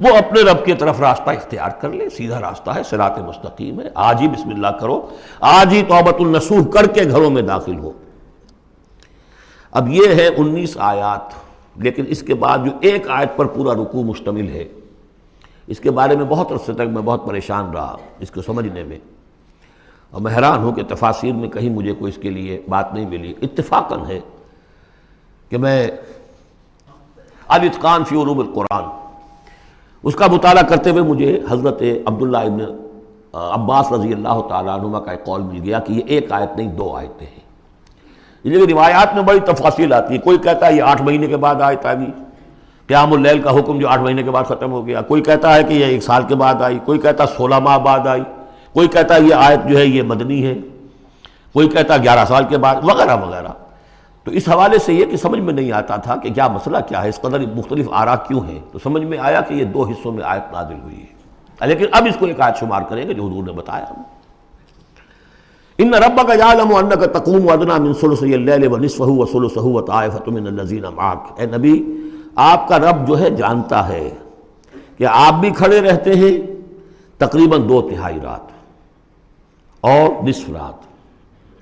وہ اپنے رب کی طرف راستہ اختیار کر لے، سیدھا راستہ ہے، صراط مستقیم ہے۔ آج ہی بسم اللہ کرو، آج ہی توبۃ النصوح کر کے گھروں میں داخل ہو۔ اب یہ ہے 19 آیات، لیکن اس کے بعد جو ایک آیت پر پورا رکوع مشتمل ہے، اس کے بارے میں بہت عرصے تک میں بہت پریشان رہا اس کو سمجھنے میں، اور میں حیران ہوں کہ تفاسیر میں کہیں مجھے کوئی اس کے لیے بات نہیں ملی۔ اتفاقاً ہے کہ میں الاتقان فی علوم القرآن اس کا مطالعہ کرتے ہوئے مجھے حضرت عبداللہ ابن عباس رضی اللہ تعالیٰ عنہما کا ایک قول مل گیا کہ یہ ایک آیت نہیں 2 آیتیں ہیں۔ یہ روایات میں بڑی تفاصیل آتی ہے، کوئی کہتا ہے یہ 8 مہینے کے بعد آیت آ گئی، قیام اللیل کا حکم جو 8 مہینے کے بعد ختم ہو گیا، کوئی کہتا ہے کہ یہ 1 سال کے بعد آئی، کوئی کہتا ہے 16 ماہ بعد آئی، کوئی کہتا ہے یہ آیت جو ہے یہ مدنی ہے، کوئی کہتا ہے 11 سال کے بعد، وغیرہ وغیرہ۔ تو اس حوالے سے یہ کہ سمجھ میں نہیں آتا تھا کہ کیا مسئلہ کیا ہے، اس قدر مختلف آراء کیوں ہیں، تو سمجھ میں آیا کہ یہ 2 حصوں میں آیت نازل ہوئی ہے، لیکن اب اس کو ایک آیت شمار کریں گے جو حضور نے بتایا۔ ان ربک یعلم انک تقوم ادنی من ثلثی اللیل ونصفہ وثلثہ وطائفۃ من الذین معک، اے نبی آپ کا رب جو ہے جانتا ہے کہ آپ بھی کھڑے رہتے ہیں تقریباً 2/3 رات اور نصف رات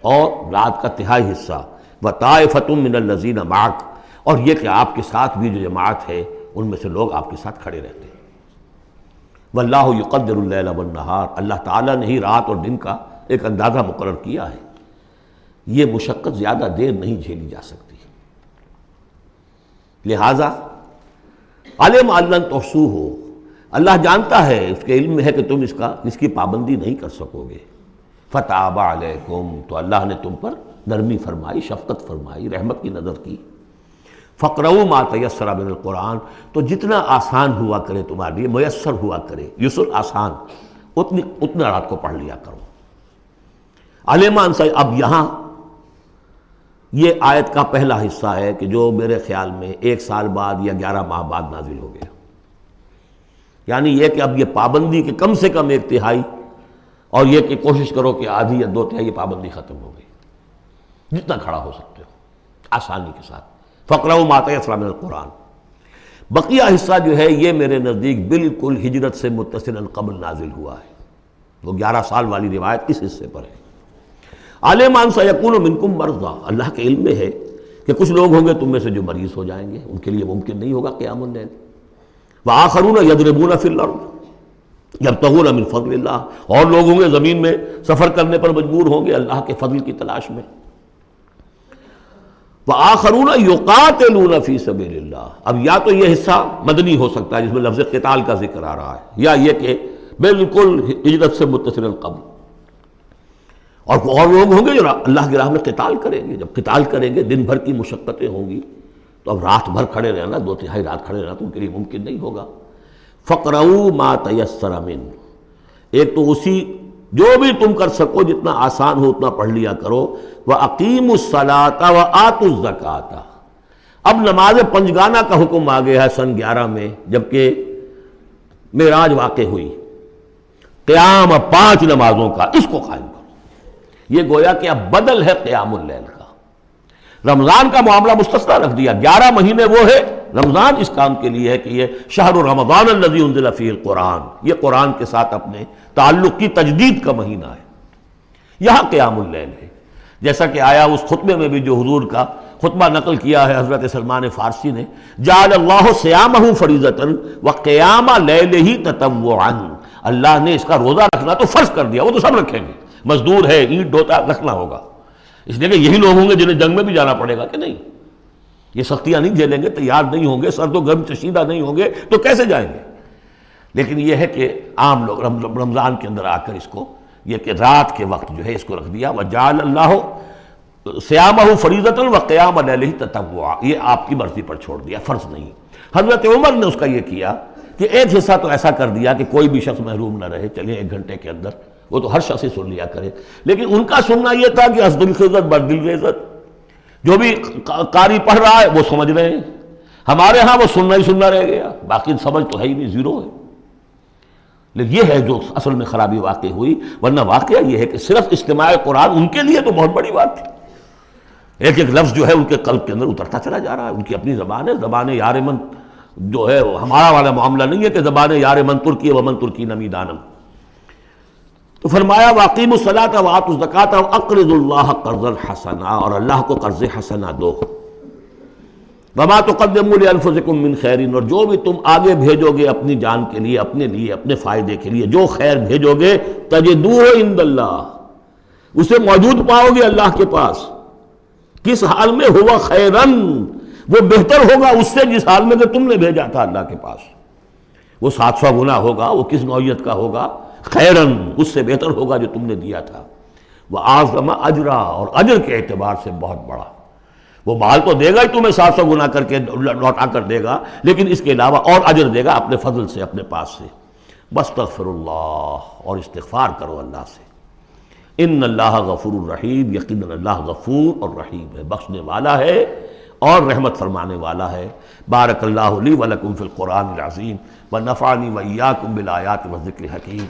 اور رات کا تہائی حصہ، وطائفۃ من الذین معک، اور یہ کہ آپ کے ساتھ بھی جو جماعت ہے ان میں سے لوگ آپ کے ساتھ کھڑے رہتے ہیں۔ واللہ یقدر اللیل والنہار، اللہ تعالیٰ نے ہی رات اور دن کا ایک اندازہ مقرر کیا ہے، یہ مشقت زیادہ دیر نہیں جھیلی جا سکتی، لہذا علم ان لن تحصوہ، اللہ جانتا ہے، اس کے علم میں ہے کہ تم اس کی پابندی نہیں کر سکو گے۔ فتاب علیکم، تو اللہ نے تم پر نرمی فرمائی، شفقت فرمائی، رحمت کی نظر کی۔ فقرؤوا ما تیسر من القرآن، تو جتنا آسان ہوا کرے تمہارے لیے، میسر ہوا کرے، یسر آسان، اتنا رات کو پڑھ لیا کرو۔ علمان سے اب یہاں یہ آیت کا پہلا حصہ ہے کہ جو میرے خیال میں 1 سال بعد یا 11 ماہ بعد نازل ہو گیا، یعنی یہ کہ اب یہ پابندی کہ کم سے کم 1/3 اور یہ کہ کوشش کرو کہ آدھی یا 2/3 پابندی ختم ہو گئی، جتنا کھڑا ہو سکتے ہو آسانی کے ساتھ۔ فقرؤ ما تیسر من القرآن، بقیہ حصہ جو ہے یہ میرے نزدیک بالکل ہجرت سے متصلا قبل نازل ہوا ہے، وہ 11 سال والی روایت اس حصے پر ہے۔ عالم ان سیکون منکم مرضی، اللہ کے علم میں ہے کہ کچھ لوگ ہوں گے تم میں سے جو مریض ہو جائیں گے، ان کے لیے ممکن نہیں ہوگا قیام اللیل۔ وآخرون یضربون فی الارض یبتغون من فضل اللہ، اور لوگ ہوں گے زمین میں سفر کرنے پر مجبور ہوں گے اللہ کے فضل کی تلاش میں۔ وآخرون یقاتلون فی سبیل اللہ، اب یا تو یہ حصہ مدنی ہو سکتا ہے جس میں لفظ قتال کا ذکر آ رہا ہے، یا یہ کہ بالکل ہجرت سے متصل قبل، اور لوگ ہوں گے جو اللہ کی راہ میں قتال کریں گے۔ جب قتال کریں گے دن بھر کی مشقتیں ہوں گی، تو اب رات بھر کھڑے رہنا، 2/3 رات کھڑے رہنا تو ان کے لیے ممکن نہیں ہوگا۔ فقرؤ ما تیسر منہ، ایک تو اسی جو بھی تم کر سکو جتنا آسان ہو اتنا پڑھ لیا کرو۔ وَأَقِیمُوا الصَّلَاةَ وَآتُوا الزَّکَاةَ، اب نماز پنجگانہ کا حکم آ گیا ہے سن 11 میں، جبکہ معراج واقع ہوئی۔ قیام 5 نمازوں کا، اس کو قائم کرو۔ یہ گویا کہ اب بدل ہے قیام اللیل کا۔ رمضان کا معاملہ مستثنیٰ رکھ دیا، 11 مہینے وہ ہے، رمضان اس کام کے لیے ہے کہ یہ شہر رمضان الذی انزل فیہ القرآن، یہ قرآن کے ساتھ اپنے تعلق کی تجدید کا مہینہ ہے۔ یہاں قیام اللیل ہے، جیسا کہ آیا اس خطبے میں بھی جو حضور کا خطبہ نقل کیا ہے حضرت سلمان فارسی نے، جعل اللہ صیامہ فریضۃ وقیام لیلہ تطوعا، اللہ نے اس کا روزہ رکھنا تو فرض کر دیا، وہ تو سب رکھیں گے، مزدور ہے اینٹ ڈھوتا رکھنا ہوگا، اس لیے کہ یہی لوگ ہوں گے جنہیں جنگ میں بھی جانا پڑے گا کہ نہیں، یہ سختیاں نہیں جھیلیں گے، تیار نہیں ہوں گے، سرد و گرم چشیدہ نہیں ہوں گے تو کیسے جائیں گے؟ لیکن یہ ہے کہ عام لوگ رمضان کے اندر آ کر اس کو یہ کہ رات کے وقت جو ہے اس کو رکھ دیا، وجعل اللہ صیامہ فریضۃ وقیام لیلہ تطوعا، یہ آپ کی مرضی پر چھوڑ دیا، فرض نہیں۔ حضرت عمر نے اس کا یہ کیا کہ ایک حصہ تو ایسا کر دیا کہ کوئی بھی شخص محروم نہ رہے، چلیں 1 گھنٹے کے اندر وہ تو ہر شخص ہی سن لیا کرے، لیکن ان کا سننا یہ تھا کہ حسب الخزت بدل عزت، جو بھی قاری پڑھ رہا ہے وہ سمجھ رہے ہیں، ہمارے ہاں وہ سننا ہی سننا رہ گیا، باقی سمجھ تو ہے ہی نہیں، زیرو ہے۔ لیکن یہ ہے جو اصل میں خرابی واقع ہوئی، ورنہ واقعہ یہ ہے کہ صرف استماع قرآن ان کے لیے تو بہت بڑی بات تھی، ایک ایک لفظ جو ہے ان کے قلب کے اندر اترتا چلا جا رہا ہے، ان کی اپنی زبان ہے، زبان یار من جو ہے ہمارا والا معاملہ نہیں ہے کہ زبان یار من ترکی ومن ترکی نمی دانم۔ تو فرمایا واقیموا الصلاۃ وآتوا الزکاۃ واقرضوا اللہ قرضا حسنا، اور اللہ کو قرض حسنا دو۔ وما تقدموا لانفسکم من خیر، اور جو بھی تم آگے بھیجو گے اپنی جان کے لیے، اپنے فائدے کے لیے جو خیر بھیجو گے، تجدوہ عند اللہ، اسے موجود پاؤ گے اللہ کے پاس۔ کس حال میں؟ ہوا خیرن، وہ بہتر ہوگا اس سے جس حال میں کہ تم نے بھیجا تھا اللہ کے پاس، وہ 700 گنا ہوگا، وہ کس نوعیت کا ہوگا؟ خیرن، اس سے بہتر ہوگا جو تم نے دیا تھا۔ وَأَعْظَمَ أَجْرًا، اور اجر کے اعتبار سے بہت بڑا، وہ مال تو دے گا ہی تمہیں 700 گنا کر کے لوٹا کر دے گا، لیکن اس کے علاوہ اور اجر دے گا اپنے فضل سے، اپنے پاس سے۔ بستغفر اللہ، اور استغفار کرو اللہ سے۔ ان اللہ غفور الرحیم، یقیناً اللہ غفور اور رحیم ہے، بخشنے والا ہے اور رحمت فرمانے والا ہے۔ بارک اللہ لی ولکم فی القرآن العظیم ونفعنی وإیاکم بالآیات والذکر الحکیم۔